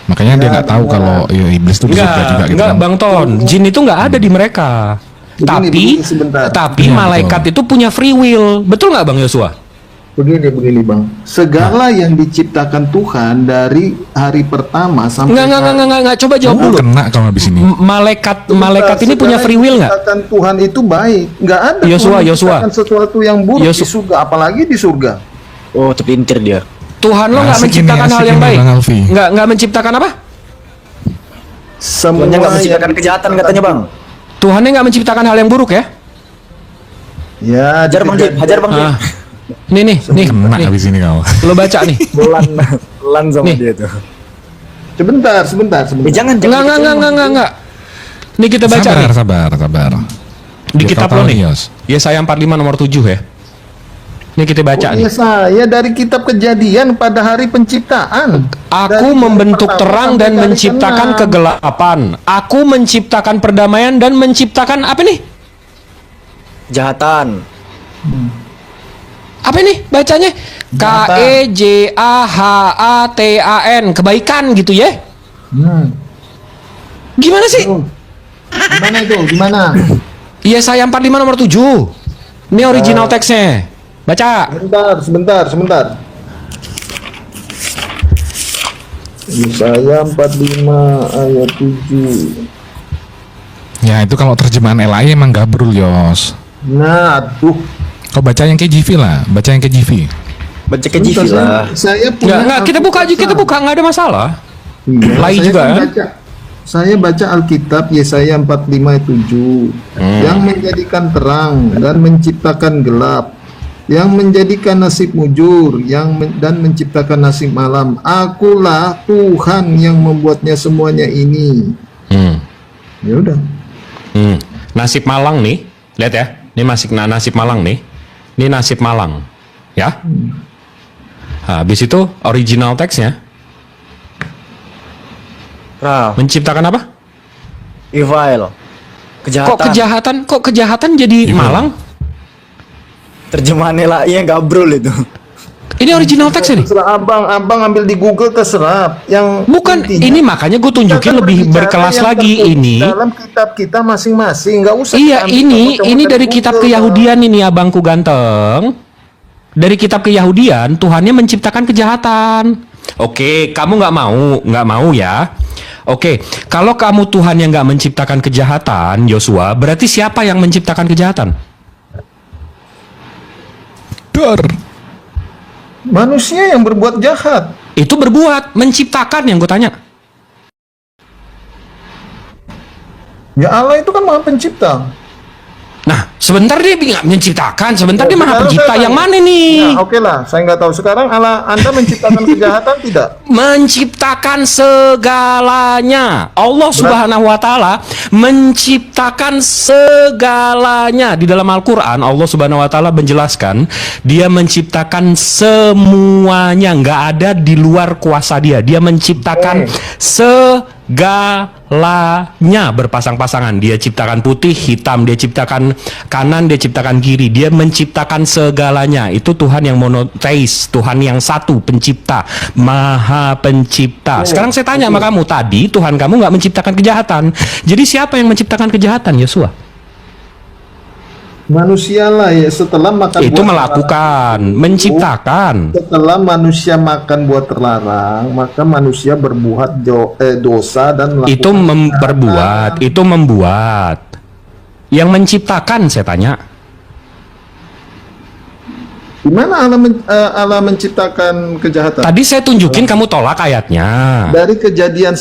Makanya dia nggak tahu kalau ya, iblis tuh di surga juga gitu enggak kan. Bang Ton. Jin itu nggak ada di mereka. Begini, sebentar. Tapi Iya, malaikat itu punya free will. Betul nggak Bang Yosua? Begini Bang. Segala yang diciptakan Tuhan dari hari pertama sampai Enggak. Coba jawab dulu. Kena kalau habis ini. Malaikat ini punya free will nggak? Ciptakan Tuhan itu baik. Nggak ada Yosua. Tuhan menciptakan sesuatu yang buruk di surga, apalagi di surga. Oh, terpintir dia. Tuhan lo nggak Asik ini, menciptakan hal asik yang ini, baik. Bang Alfi. Nggak menciptakan apa? Tuhannya nggak menciptakan kejahatan katanya, Bang. Tuhannya nggak menciptakan hal yang buruk ya? Ya, Hajar Bang Jin, hajar Bang Jin. Nih. Kena habis ini kau. Lo baca nih. Pelan sama Nih. dia tuh. Sebentar. Jangan. Enggak. Nih kita baca nih. Sabar. Di Biar kitab kau lo tahu nih. Yos. Yesaya 45 nomor 7 ya. Nih kita baca nih. Saya dari kitab Kejadian pada hari penciptaan. Aku Dari membentuk pertama terang sampai dan hari menciptakan ke-6. kegelapan. Aku menciptakan perdamaian dan menciptakan apa nih? Kejahatan. Apa nih bacanya? KEJAHATAN, kebaikan gitu ya? Gimana sih? Gimana itu? Gimana? Yesaya 45 nomor 7. Ini original teksnya. Baca. Sebentar. Yesaya 45 ayat 7. Ya itu kalau terjemahan LAI emang gabrul Yos. Nah, tuh. Kau baca yang KJV lah, baca yang KJV. Baca ke GV lah. Saya punya Enggak, kita buka aja, kita buka, nggak ada masalah. Iya, Lai saya juga, kan ya? Saya baca Alkitab Yesaya 45 ayat 7 yang menjadikan terang dan menciptakan gelap, yang menjadikan nasib mujur, dan menciptakan nasib malam. Akulah Tuhan yang membuatnya semuanya ini. Ya udah. Nasib malang nih, lihat ya. Ini nasib malang nih. Ini nasib malang, ya. Habis itu original teksnya menciptakan apa? Evil. Kejahatan. Kok kejahatan jadi malang? Terjemahannya lah, iya gabrol itu. Ini original teksnya nih. Terserah abang ambil di Google terserah. Yang Bukan, intinya, ini makanya gue tunjukin kita lebih berbicara berkelas yang lagi tertulis ini. dalam kitab kita masing-masing, nggak usah. Iya, diambil ini comot-comot dari kitab Google, Keyahudian ini abangku ganteng. Dari kitab Keyahudian, Tuhannya menciptakan kejahatan. Oke, kamu nggak mau ya. Oke, kalau kamu Tuhan yang nggak menciptakan kejahatan, Yosua, berarti siapa yang menciptakan kejahatan? Manusia yang berbuat jahat. Itu berbuat, menciptakan yang gue tanya. Ya Allah itu kan Maha Pencipta. Nah, Sebentar dia nggak menciptakan, sebentar dia maha Sekarang pencipta. saya Yang tanya. mana nih? Ya, oke lah, saya nggak tahu. Sekarang Anda menciptakan kejahatan tidak? Menciptakan segalanya. Allah Subhanahu wa taala menciptakan segalanya. Di dalam Al-Qur'an Allah Subhanahu wa taala menjelaskan dia menciptakan semuanya, nggak ada di luar kuasa dia. Dia menciptakan segalanya berpasang-pasangan. Dia ciptakan putih, hitam, dia ciptakan kanan, dia ciptakan kiri. Dia menciptakan segalanya. Itu Tuhan yang monoteis, Tuhan yang satu, pencipta, maha pencipta. Sekarang saya tanya sama kamu, tadi Tuhan kamu nggak menciptakan kejahatan. Jadi siapa yang menciptakan kejahatan, Yosua? Manusia lah ya, setelah makan Itu buah melakukan, menciptakan. setelah manusia makan buah terlarang, maka manusia berbuat dosa dan melakukan Itu memperbuat, itu membuat. Yang menciptakan, saya tanya. Di mana Allah menciptakan kejahatan? Tadi saya tunjukin, kamu tolak ayatnya. Dari kejadian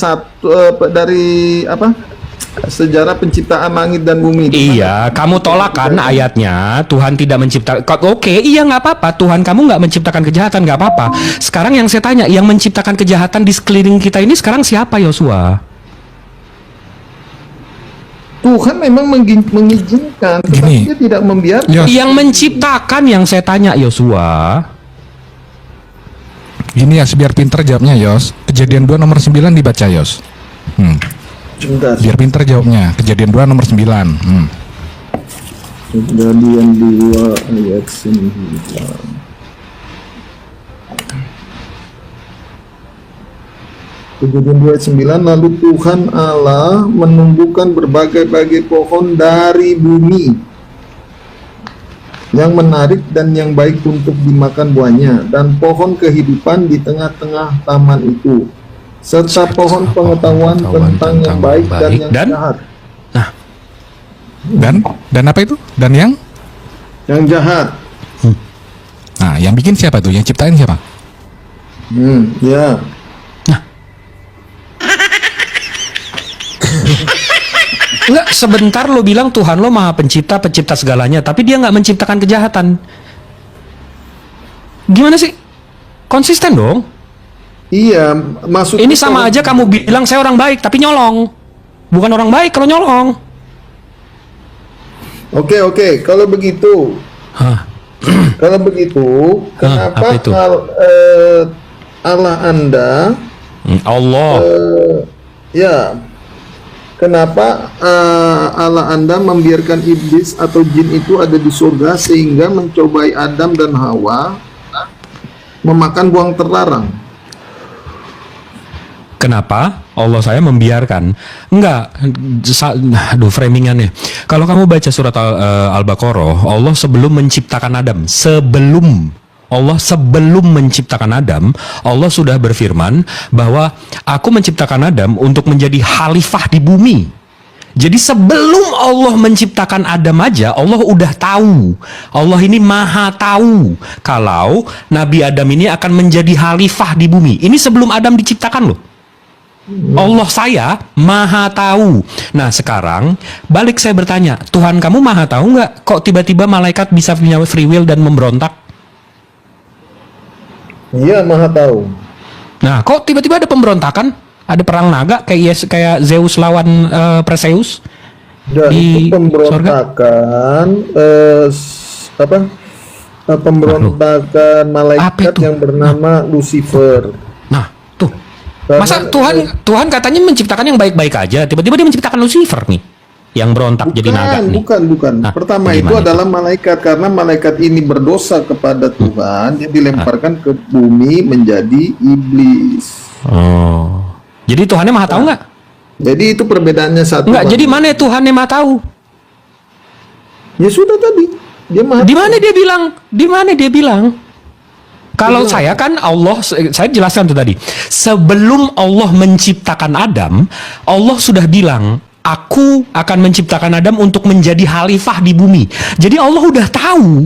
dari apa? Sejarah penciptaan langit dan bumi. Iya, kamu tolak kan ayatnya. Tuhan tidak menciptakan. Oke, iya nggak apa-apa. Tuhan kamu nggak menciptakan kejahatan, nggak apa-apa. Sekarang yang saya tanya, yang menciptakan kejahatan di sekeliling kita ini sekarang siapa, Yosua? Tuhan memang mengizinkan, tetapi Gini. Dia tidak membiarkan. Yos, Yang menciptakan yang saya tanya, Yosua. gini ya, biar pinter jawabnya Yos. Kejadian 2 nomor 9 dibaca Yos. Sebentar. Biar pinter jawabnya. Kejadian 2 nomor 9. Kejadian 2 ayat 9. Kejadian 2 ayat 9, lalu Tuhan Allah menumbuhkan berbagai-bagai pohon dari bumi yang menarik dan yang baik untuk dimakan buahnya, dan pohon kehidupan di tengah-tengah taman itu, serta pohon pengetahuan tentang yang baik dan yang jahat. Dan apa itu? Dan yang? Yang jahat. Nah, yang bikin siapa tuh? Yang ciptain siapa? Ya. Enggak, sebentar lo bilang Tuhan lo maha pencipta, pencipta segalanya, tapi dia nggak menciptakan kejahatan. Gimana sih? Konsisten dong. Iya, maksud Ini sama aja kamu bilang saya orang baik, tapi nyolong. Bukan orang baik kalau nyolong. Oke, kalau begitu, Hah. kalau begitu, kenapa apa itu? Allah Anda, Allah. ya, kenapa Allah Anda membiarkan iblis atau jin itu ada di surga sehingga mencobai Adam dan Hawa memakan buah terlarang? Kenapa Allah saya membiarkan? Enggak, aduh framingannya. Kalau kamu baca surat Al-Baqarah, Allah sebelum menciptakan Adam, sebelum menciptakan Adam, Allah sudah berfirman bahwa aku menciptakan Adam untuk menjadi khalifah di bumi. Jadi sebelum Allah menciptakan Adam aja, Allah udah tahu. Allah ini maha tahu kalau Nabi Adam ini akan menjadi khalifah di bumi. Ini sebelum Adam diciptakan loh. Allah saya maha tahu. Nah sekarang balik saya bertanya, Tuhan kamu maha tahu nggak? Kok tiba-tiba malaikat bisa punya free will dan memberontak? Iya, maha tahu. Nah kok tiba-tiba ada pemberontakan? Ada perang naga kayak Zeus lawan Perseus Dan di itu sorga? pemberontakan pemberontakan malaikat itu? yang bernama Lucifer. Nah tuh, Karena- masa Tuhan katanya menciptakan yang baik-baik aja, tiba-tiba dia menciptakan Lucifer nih, yang berontak jadi naga nih. Bukan. Nah, Pertama itu gimana adalah malaikat, karena malaikat ini berdosa kepada Tuhan, dia dilemparkan ke bumi menjadi iblis. Oh, jadi Tuhannya maha tahu nggak? Jadi itu perbedaannya satu. Enggak, Bang. jadi mana Tuhannya maha tahu? Ya sudah tadi. Dia maha Di tahu. mana dia bilang? Di mana dia bilang? Kalau saya kan Allah, saya jelaskan tuh tadi. Sebelum Allah menciptakan Adam, Allah sudah bilang, aku akan menciptakan Adam untuk menjadi khalifah di bumi. Jadi Allah udah tahu.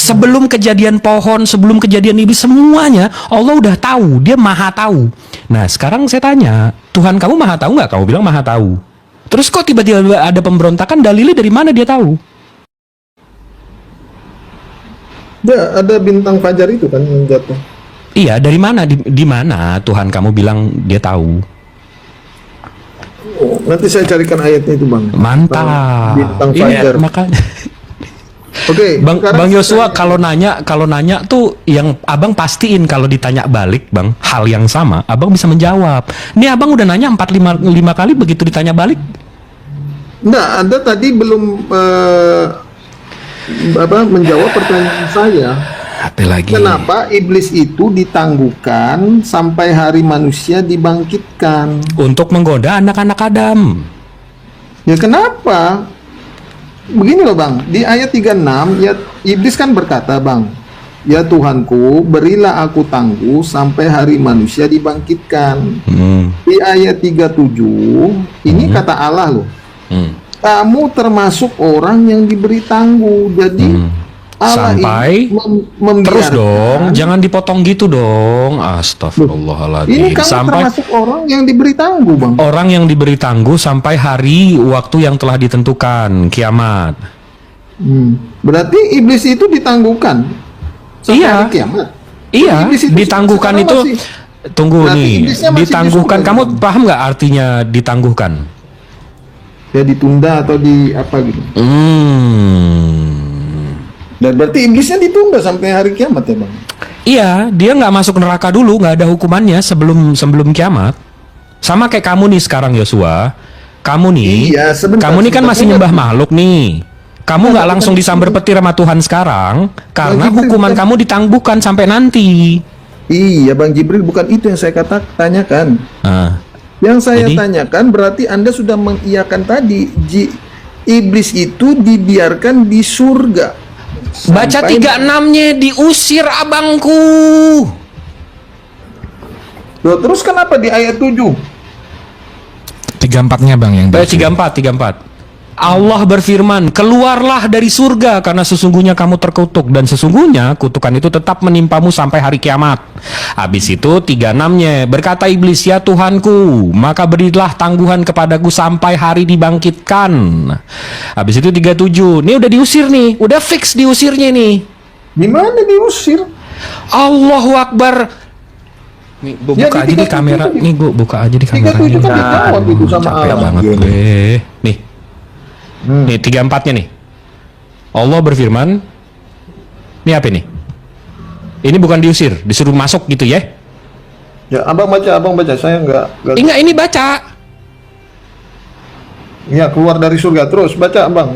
Sebelum kejadian pohon, sebelum kejadian iblis, semuanya Allah udah tahu. Dia maha tahu. Nah sekarang saya tanya, Tuhan kamu maha tahu nggak? Kamu bilang maha tahu. Terus kok tiba-tiba ada pemberontakan? Dalilnya dari mana dia tahu? Ya, ada bintang fajar itu kan yang jatuh. Iya, dari mana? Di mana Tuhan kamu bilang dia tahu? Oh, nanti saya carikan ayatnya itu, Bang. Mantap. Bintang Iya, fajar. makanya. Oke, Bang Yosua, kalau nanya tuh yang abang pastiin kalau ditanya balik, Bang, hal yang sama, abang bisa menjawab. Ini abang udah nanya 4-5 kali, begitu ditanya balik. Enggak, Anda tadi belum menjawab pertanyaan saya. Hati lagi. Kenapa iblis itu ditangguhkan sampai hari manusia dibangkitkan? Untuk menggoda anak-anak Adam. Ya kenapa? Begini loh, Bang, di ayat 36 ya iblis kan berkata, Bang, ya Tuhanku, berilah aku tangguh sampai hari manusia dibangkitkan. Di ayat 37 ini kata Allah loh, kamu termasuk orang yang diberi tangguh. Jadi Allah Sampai ini terus membiarkan. dong, jangan dipotong gitu dong. Astagfirullahaladzim. Ini kamu Sampai termasuk orang yang diberi tangguh, Bang. orang yang diberi tangguh sampai hari waktu yang telah ditentukan, kiamat. Berarti iblis itu ditangguhkan sampai Iya. hari kiamat. Iya, Iblis itu ditangguhkan sekarang itu. Tunggu berarti nih, iblisnya masih ditangguhkan. di surga, Kamu Bang. paham nggak artinya ditangguhkan? Ya ditunda atau di apa gitu. Dan berarti iblisnya ditunda sampai hari kiamat ya, Bang. Iya, dia nggak masuk neraka dulu, nggak ada hukumannya sebelum kiamat. Sama kayak kamu nih sekarang, Yosua. Kamu nih, Iya, sebentar, kamu nih kan sebentar. masih nyembah makhluk nih. Kamu nggak langsung disambar petir sama Tuhan sekarang, karena Bang Jibril, hukuman bukan. kamu ditangguhkan sampai nanti. Iya, Bang Jibril, bukan itu yang saya tanyakan. Nah, Yang saya Jadi? tanyakan berarti Anda sudah mengiyakan tadi iblis itu dibiarkan di surga. baca Sampai- 36-nya diusir abangku. Loh, terus kenapa di ayat 7? 34-nya Bang yang diusir. 34. Allah berfirman, keluarlah dari surga karena sesungguhnya kamu terkutuk dan sesungguhnya kutukan itu tetap menimpamu sampai hari kiamat. Habis itu 36-nya berkata iblis, ya Tuhanku, maka berilah tangguhan kepadaku sampai hari dibangkitkan. Habis itu 37, ini udah diusir nih, udah fix diusirnya nih. Gimana diusir? Allahu Akbar. Nih, gua Ya, buka di aja di 37 kamera. Nih, gua buka aja di kameranya. 37 kan dijawab itu sama Capek Allah. banget gue. Nih. Nih 34-nya nih. Allah berfirman. Ini apa nih? Ini bukan diusir, disuruh masuk gitu ya. Ya, abang baca. Saya nggak. Enggak, ini baca. Ya, keluar dari surga terus baca, Bang.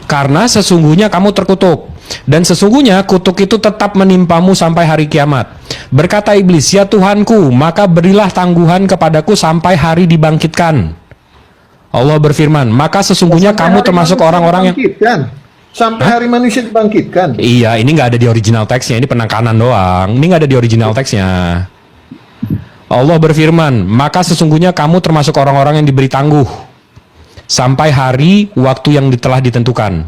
Karena sesungguhnya kamu terkutuk dan sesungguhnya kutuk itu tetap menimpamu sampai hari kiamat. Berkata iblis, ya Tuhanku, maka berilah tangguhan kepadaku sampai hari dibangkitkan. Allah berfirman, maka sesungguhnya Sampai kamu hari termasuk manusia orang-orang yang... dibangkitkan. Sampai hari manusia dibangkitkan. Iya, ini nggak ada di original teksnya, ini penekanan doang. Ini nggak ada di original teksnya. Allah berfirman, maka sesungguhnya kamu termasuk orang-orang yang diberi tangguh sampai hari waktu yang telah ditentukan.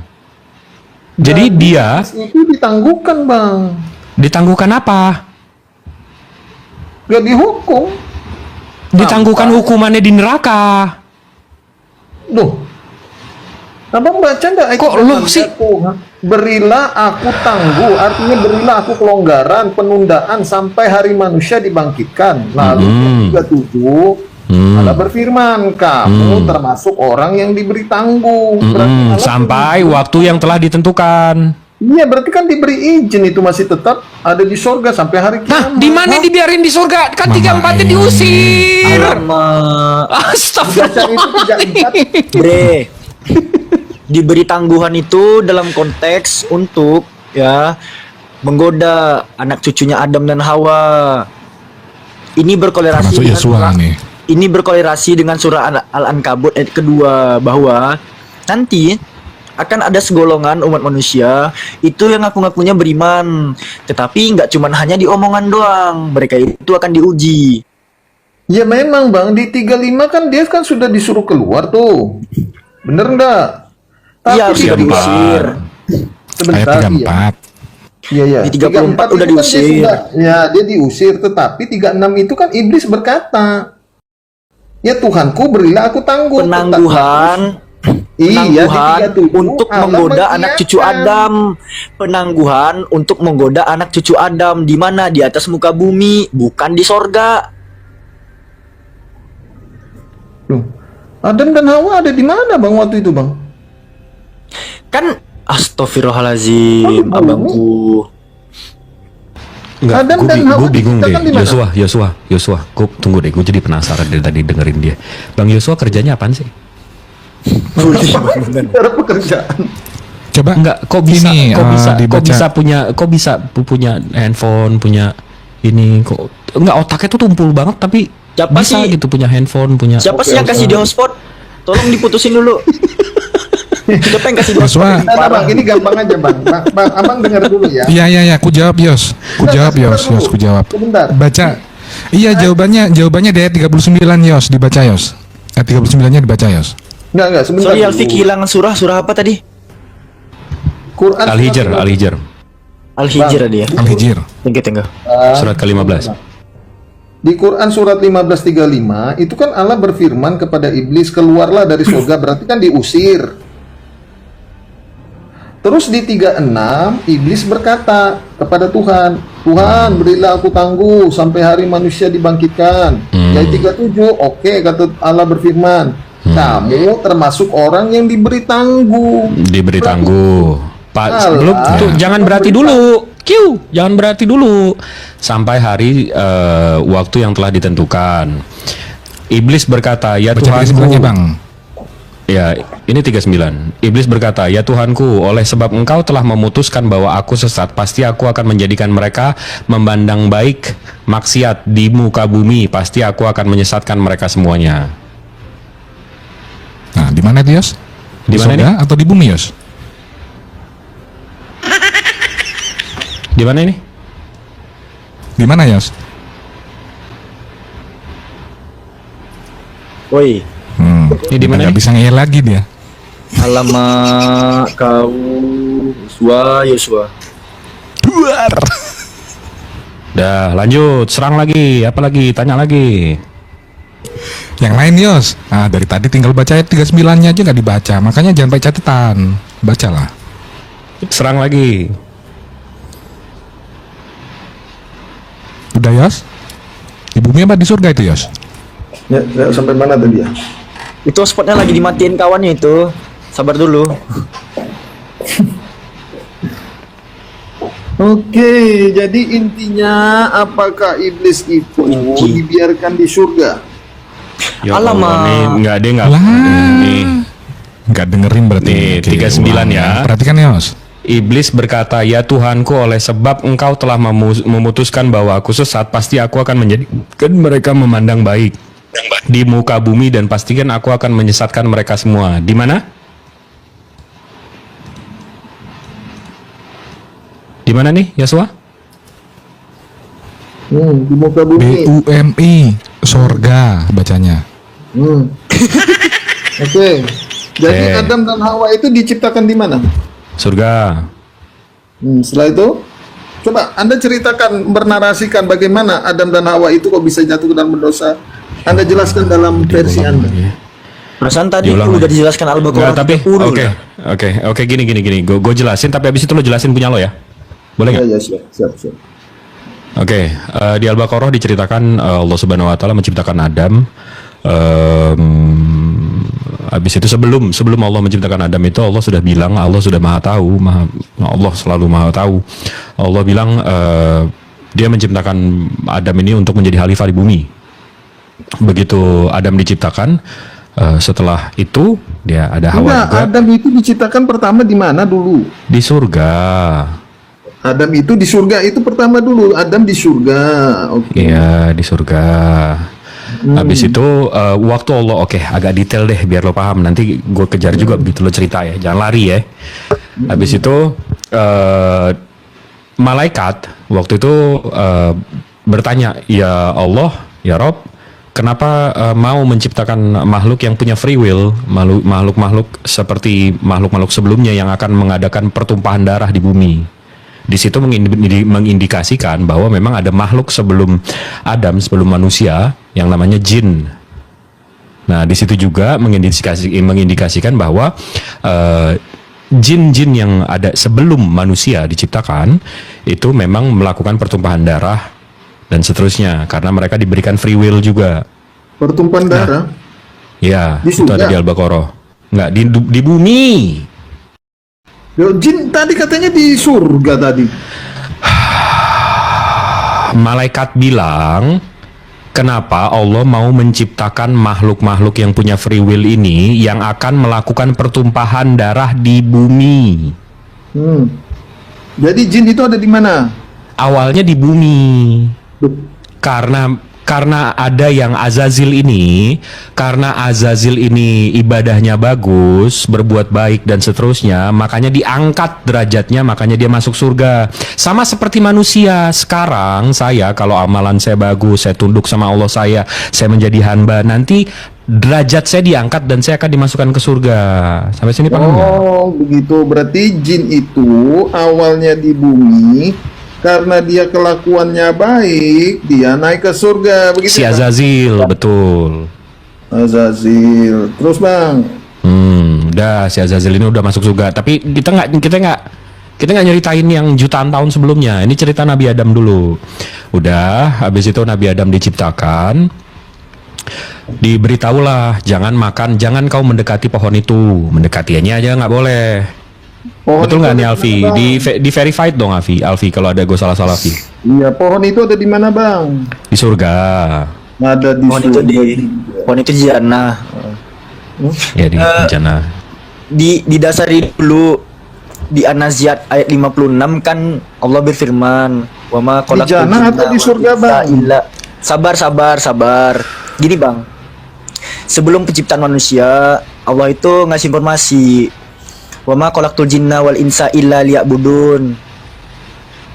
Jadi Dan dia itu ditangguhkan, Bang. ditangguhkan apa? Gak dihukum. Ditangguhkan Sampai- hukumannya di neraka. Duh. Abang baca enggak ayat Kok lu 36? sih? Ya Tuhan, berilah aku tangguh, artinya berilah aku kelonggaran, penundaan sampai hari manusia dibangkitkan. Lalu ayat 37 Allah berfirman, kamu termasuk orang yang diberi tangguh. Berarti Allah Sampai waktu yang telah ditentukan. Iya, berarti kan diberi izin itu masih tetap ada di sorga sampai hari Nah, kiamat. di mana dibiarin di surga? Kan 34-nya diusir. Alamak. Baca itu 34. Bre. Diberi tangguhan itu dalam konteks untuk ya menggoda anak cucunya Adam dan Hawa. Ini berkolerasi Termasuk dengan Yosua surah, nih. ini berkolerasi dengan surah Al-Ankabut ayat kedua bahwa nanti akan ada segolongan umat manusia itu yang ngaku-ngakunya beriman, tetapi nggak cuman hanya di omongan doang, mereka itu akan diuji. Ya memang, Bang, di 35 kan dia kan sudah disuruh keluar tuh. Bener enggak? Iya, harus di sudah diusir. Sebentar, Ayat iya. 34. Iya. Di 34 udah itu kan diusir. dia sudah- ya, dia diusir, tetapi 36 itu kan iblis berkata, Ya Tuhanku, berilah aku tangguh. Penangguhan Iya, di penangguhan 37 untuk Allah menggoda anak cucu mengiyakan. Adam. Penangguhan untuk menggoda anak cucu Adam di mana? Di atas muka bumi, bukan di sorga. Loh, Adam dan Hawa ada di mana bang waktu itu bang? Kan astagfirullahalazim, Aduh, abangku. Enggak, Adam dan Hawa gue bingung deh. diciptakan di mana? Yosua, gue tunggu deh, gue jadi penasaran dari tadi dengerin dia. Bang Yosua kerjanya apaan sih? Cara pekerjaan. Coba Enggak, kok bisa, ini, dibaca. kok bisa punya handphone, punya ini kok enggak otaknya tuh tumpul banget tapi Siapa bisa sih? gitu punya handphone, punya. Siapa sih yang kasih di hotspot? Tolong diputusin dulu. Siapa yang kasih di hotspot? Yosua. Nah, bang, ini gampang aja bang. Bang, abang dengar dulu ya. Iya, ku jawab Yos. Ku jawab Yos, ku jawab. Sebentar. Baca. Iya, jawabannya di ayat 39 Yos, dibaca Yos. Ayat 39-nya dibaca Yos. Enggak, sebentar. Sorry, dulu. Alfi kehilangan surah apa tadi? Quran Al-Hijr. Al-Hijr tadi ya. Al-Hijr. Tengah. Surat ke-15. Di Quran surat 15:35 itu kan Allah berfirman kepada iblis, keluarlah dari surga, berarti kan diusir. Terus di 36 iblis berkata kepada Tuhan, Tuhan berilah aku tangguh sampai hari manusia dibangkitkan. Di ayat 37, oke, kata Allah berfirman, kamu termasuk orang yang diberi tangguh. Diberi tangguh. Pak, Alah. sebelum tuh jangan berarti dulu. Jangan berarti dulu sampai hari waktu yang telah ditentukan. Iblis berkata, "Ya Baca dari sebelahnya, Tuhanku." Bang. Ya, ini 39. Iblis berkata, "Ya Tuhanku, oleh sebab Engkau telah memutuskan bahwa aku sesat, pasti aku akan menjadikan mereka memandang baik maksiat di muka bumi, pasti aku akan menyesatkan mereka semuanya." Nah, di mana itu Yos? Di mana surga atau di bumi Yos? Di mana ini? Di mana Yos? Woi, Ini di mana Nggak nih? bisa ngeyel lagi dia. alamak kau Yosua. Dah, lanjut, serang lagi, apa lagi? Tanya lagi. Yang lain Yos. Nah, dari tadi tinggal baca ayat 39-nya aja nggak dibaca. Makanya jangan pakai catatan. Bacalah. Serang lagi. Udah Yos? Di bumi apa di surga itu Yos? Ya, sampai mana tadi ya? Itu hotspotnya lagi dimatiin kawannya itu. Sabar dulu. Oke, jadi intinya apakah iblis itu dibiarkan di surga? Ya Alamak. Allah, nih, enggak dia enggak. Lah. Nih, Nggak dengerin berarti. Nih, Oke, 39 ya. Perhatikan Yos. Iblis berkata, "Ya Tuhanku, oleh sebab Engkau telah memutuskan bahwa aku sesat, pasti aku akan menjadikan mereka memandang baik di muka bumi dan pastikan aku akan menyesatkan mereka semua." Di mana? Di mana nih, Yosua? Di muka bumi. BUMI surga bacanya. Oke. Jadi Oke. Adam dan Hawa itu diciptakan di mana? Surga. Setelah itu, coba Anda ceritakan, bernarasikan bagaimana Adam dan Hawa itu kok bisa jatuh ke dalam berdosa. Anda jelaskan dalam versi Anda. Perasaan tadi Diulang udah lagi. dijelaskan Al-Baqarah. Enggak, tapi 30 oke. lah. Oke, gini. Gue jelasin, tapi abis itu lo jelasin punya lo ya. Boleh nggak? Ya, siap. Oke, di Al-Baqarah diceritakan Allah Subhanahu wa taala menciptakan Adam. Habis itu sebelum Allah menciptakan Adam itu Allah sudah bilang, Allah sudah Maha tahu, Allah selalu Maha tahu. Allah bilang dia menciptakan Adam ini untuk menjadi khalifah di bumi. Begitu Adam diciptakan, setelah itu dia ada Hawa Enggak, juga Adam itu diciptakan pertama di mana dulu? di surga. Adam itu di surga itu pertama dulu. Adam di surga. Oke. Iya, di surga. Habis itu waktu Allah, oke, agak detail deh biar lo paham. Nanti gue kejar juga begitu lo cerita ya, jangan lari ya. Habis itu malaikat waktu itu bertanya, "Ya Allah, ya Rob, kenapa mau menciptakan makhluk yang punya free will, makhluk-makhluk seperti makhluk-makhluk sebelumnya yang akan mengadakan pertumpahan darah di bumi?" Di situ mengindikasikan bahwa memang ada makhluk sebelum Adam, sebelum manusia yang namanya jin. Nah, di situ juga mengindikasikan bahwa jin-jin yang ada sebelum manusia diciptakan itu memang melakukan pertumpahan darah dan seterusnya karena mereka diberikan free will juga. Pertumpahan darah. Ya, Di itu ada surga? di Al-Baqarah. Enggak, di bumi. Yo, jin tadi katanya di surga tadi. Malaikat bilang, kenapa Allah mau menciptakan makhluk-makhluk yang punya free will ini yang akan melakukan pertumpahan darah di bumi? Jadi jin itu ada di mana? Awalnya di bumi. Karena ada yang Azazil ini, karena Azazil ini ibadahnya bagus, berbuat baik dan seterusnya, makanya diangkat derajatnya, makanya dia masuk surga. Sama seperti manusia. Sekarang saya kalau amalan saya bagus, saya tunduk sama Allah saya menjadi hamba, nanti derajat saya diangkat dan saya akan dimasukkan ke surga. Sampai sini paham nggak? Oh, begitu. Berarti jin itu awalnya di bumi, karena dia kelakuannya baik, dia naik ke surga, begitu. Si Azazil, betul. Azazil. Terus Bang, Udah si Azazil ini udah masuk surga. Tapi kita nggak nyeritain yang jutaan tahun sebelumnya. Ini cerita Nabi Adam dulu. Udah, habis itu Nabi Adam diciptakan. Diberitahulah jangan kau mendekati pohon itu. Mendekatinya aja nggak boleh. pohon Betul itu nggak nih ada di Alfi? mana, Bang? Di verified dong Alfi kalau ada gue salah Alfi. Iya, pohon itu ada di mana Bang? Di surga. Ada di Pohon itu pohon itu jannah. Ya di jannah. Didasari dulu di An-Naziat ayat 56 kan Allah berfirman, "Wa ma Di jannah atau di surga, Bang? Sabar. Gini, Bang. Sebelum penciptaan manusia, Allah itu ngasih informasi, "Wa ma khalaqtul jinna wal insa illa liya'budun."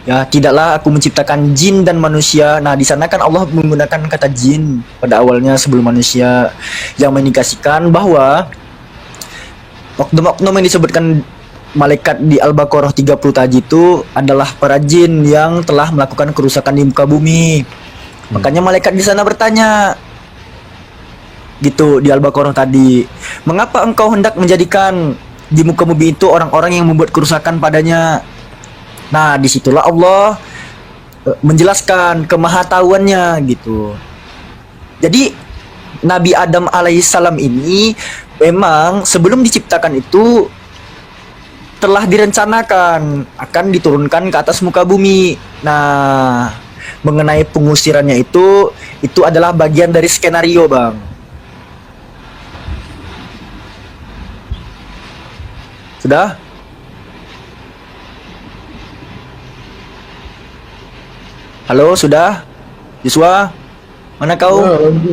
Ya, tidaklah aku menciptakan jin dan manusia. Nah, di sana kan Allah menggunakan kata jin pada awalnya sebelum manusia, yang mengindikasikan bahwa oknum-oknum yang disebutkan malaikat di Al-Baqarah 30 tadi itu adalah para jin yang telah melakukan kerusakan di muka bumi. Makanya malaikat di sana bertanya gitu di Al-Baqarah tadi, "Mengapa engkau hendak menjadikan di muka bumi itu orang-orang yang membuat kerusakan padanya?" Nah, disitulah Allah menjelaskan kemahatauannya gitu. Jadi Nabi Adam alaihissalam ini memang sebelum diciptakan itu telah direncanakan akan diturunkan ke atas muka bumi. Nah, mengenai pengusirannya itu adalah bagian dari skenario, Bang. Sudah? Halo, sudah? Yuswa? Mana kau?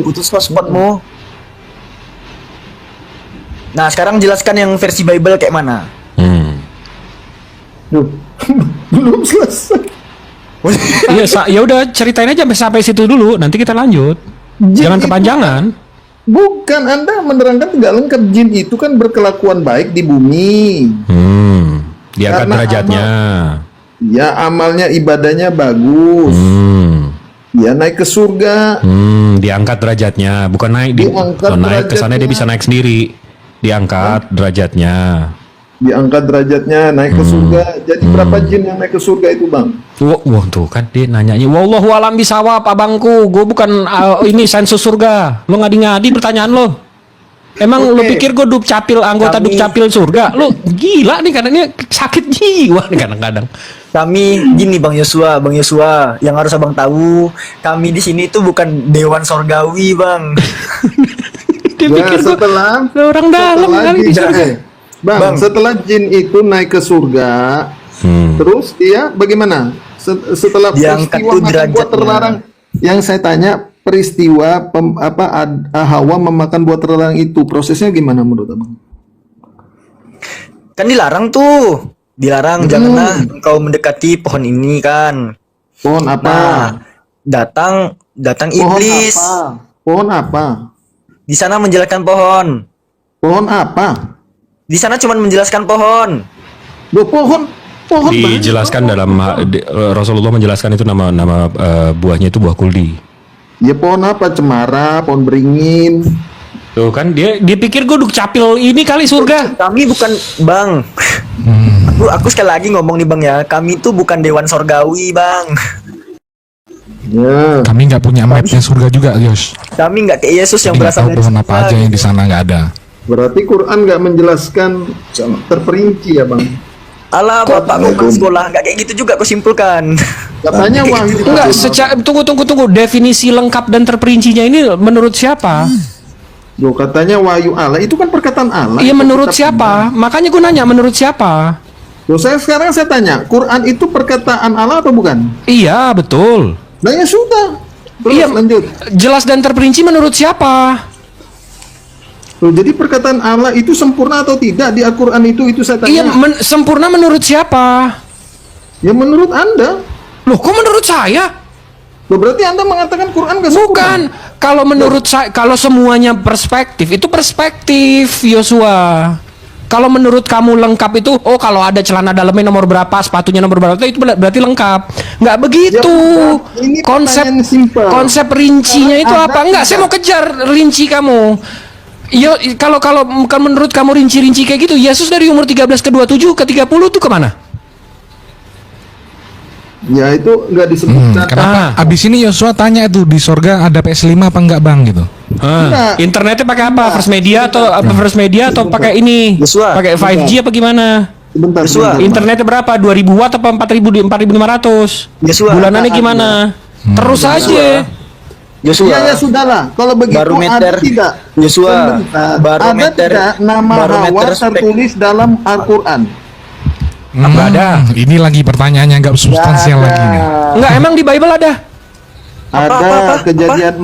Putus hotspotmu. Nah, sekarang jelaskan yang versi Bible kayak mana? Duh, belum selesai. Ya udah ceritain aja sampai situ dulu, nanti kita lanjut. Jangan kepanjangan. Bukan, Anda menerangkan tidak lengkap. Jin itu kan berkelakuan baik di bumi. Diangkat Karena derajatnya. Ya, amalnya ibadahnya bagus. Ya, naik ke surga. Diangkat derajatnya, bukan naik naik ke sana dia bisa naik sendiri. Diangkat derajatnya. Diangkat derajatnya, naik ke surga. Jadi berapa jin yang naik ke surga itu, Bang? Wah tuh kan dia nanyanya, wallahu alam bisawab abangku, gue bukan ini sensus surga. Lo ngadi-ngadi pertanyaan lo. Emang lo pikir gue anggota dukcapil surga? Lo gila nih, kadang sakit jiwa nih kadang-kadang. Kami gini Bang Yosua, yang harus Abang tahu, kami di sini tuh bukan dewan sorgawi, Bang. Dia pikir setelah orang dalam kali di surga. Bang, setelah jin itu naik ke surga, terus dia bagaimana? Setelah peristiwa makan buah terlarang, yang saya tanya peristiwa Hawa memakan buah terlarang itu prosesnya gimana menurut Abang? Kan dilarang tuh, janganlah engkau mendekati pohon ini kan. Pohon apa? Nah, datang iblis. Pohon apa? Di sana menjelaskan pohon. Pohon apa? Di sana cuma menjelaskan pohon. Pohon dijelaskan dalam Rasulullah menjelaskan itu nama buahnya itu buah kuldi. Ya pohon apa? Cemara, pohon beringin. Tuh kan dia pikir gue duk capil ini kali surga. Kami bukan Bang. Aku sekali lagi ngomong nih Bang ya. Kami tuh bukan dewan sorgawi Bang. Ya. Kami nggak punya mapnya surga juga, Yos. Kami nggak kayak Yesus yang Jadi nggak berasal tahu dari pohon apa surga. aja yang di sana nggak ada. Berarti Quran nggak menjelaskan terperinci ya bang? Alah bapak kok sekolah nggak kayak gitu juga aku simpulkan. Katanya wahyu. Enggak, tunggu. Definisi lengkap dan terperincinya ini menurut siapa? Loh, katanya wahyu Allah itu kan perkataan Allah. Iya, Itu menurut kitab siapa? Makanya gue nanya menurut siapa? Loh, sekarang saya tanya, Quran itu perkataan Allah atau bukan? Iya, betul. Nah ya sudah. Terus Iya, lanjut. jelas dan terperinci menurut siapa? Loh, jadi perkataan Allah itu sempurna atau tidak di Al-Quran itu saya tanya. Iya, sempurna menurut siapa? Ya menurut Anda. Loh, kok menurut saya? Loh, berarti Anda mengatakan Quran gak sempurna? Bukan. Kalau menurut saya, kalau semuanya perspektif, itu perspektif, Yosua. Kalau menurut kamu lengkap itu, oh kalau ada celana dalamnya nomor berapa, sepatunya nomor berapa, itu berarti lengkap. Nggak begitu. Ya, ini pertanyaan simpel. Konsep rincinya itu Ada apa? Enggak, saya mau kejar rinci kamu. Yo, kalau menurut kamu rinci-rinci kayak gitu, Yesus dari umur 13 ke 27 ke 30 tuh kemana? Ya itu nggak disebutkan. Kenapa? Abis ini Yosua tanya itu di sorga ada PS5 apa enggak bang gitu? Enggak. Internetnya pakai apa? First Media atau pakai ini? Yosua. Pakai 5G apa gimana? Sebentar, Yosua. sebentar. Internetnya berapa? 2000 watt apa 4500? Yosua. Bulanannya gimana? Terus aja. Yosua. Ya sudahlah. Kalau begitu Barometer. ada tidak? Yosua. Sebentar. Ada Barometer. tidak nama Barometer Hawa spek. tertulis dalam Al-Quran? Nggak ada. Ini lagi pertanyaannya nggak substansial lagi nih. Enggak, emang di Bible ada? Ada kejadian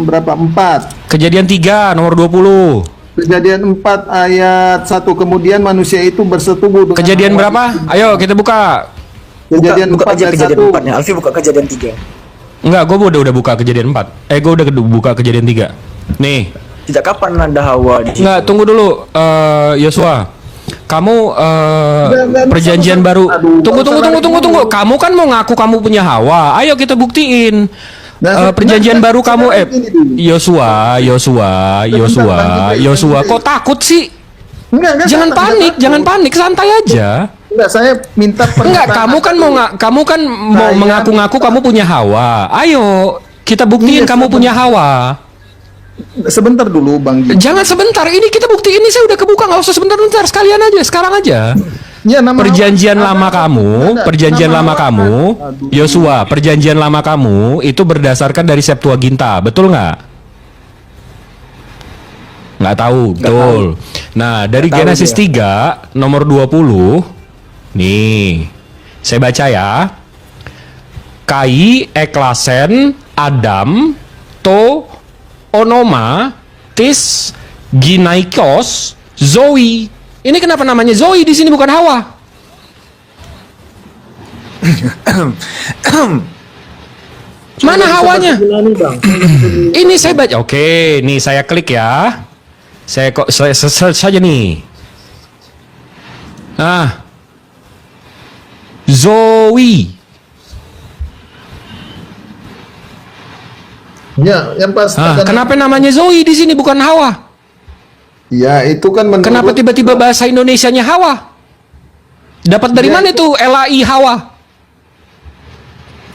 berapa? 4. Kejadian 3 nomor 20. Kejadian 4 ayat 1. Kemudian manusia itu bersetubuh dengan Kejadian Hawa. berapa? Ayo kita buka. Kejadian buka 4 aja ayat kejadian 1. 4 nya. Alfi buka kejadian 3. Enggak, gue udah buka kejadian 4. Gue udah buka kejadian 3. Nih. Sejak kapan ada Hawa di situ? Enggak, tunggu dulu, Yosua. Kamu perjanjian baru. Tunggu. Kamu kan mau ngaku kamu punya Hawa. Ayo kita buktiin. Perjanjian baru kamu Yosua. Kok takut sih? Enggak, Jangan panik, santai aja. Enggak, saya minta Enggak, kamu kan mau mengaku-ngaku kamu punya Hawa. Ayo, kita buktiin kamu punya Hawa. Sebentar dulu Bang Gita. Jangan sebentar, ini kita buktiin, ini saya udah kebuka, nggak usah sebentar, sekalian aja, sekarang aja. Ya, nama Perjanjian Hawa- lama ada. kamu, Ada. perjanjian Nama lama Hawa kamu, ada. Aduh. Yosua, perjanjian lama kamu itu berdasarkan dari Septuaginta, betul nggak? Nggak tahu, betul. Nah, dari Nggak tahu Genesis dia. 3 nomor 20, nih, saya baca ya. Kai, Eklasen, Adam, To, Onoma, Tis, Ginaikos, Zoe. Ini kenapa namanya Zoe di sini bukan Hawa? Mana Hawanya? Ini saya baca. Oke, nih saya klik ya. Saya search saja nih. Nah, Zoe. Ya, yang pasti. Kenapa namanya Zoe di sini bukan Hawa? Ya, itu kan menurut. Kenapa tiba-tiba bahasa Indonesianya Hawa? Dapat dari Ya, mana itu LAI Hawa?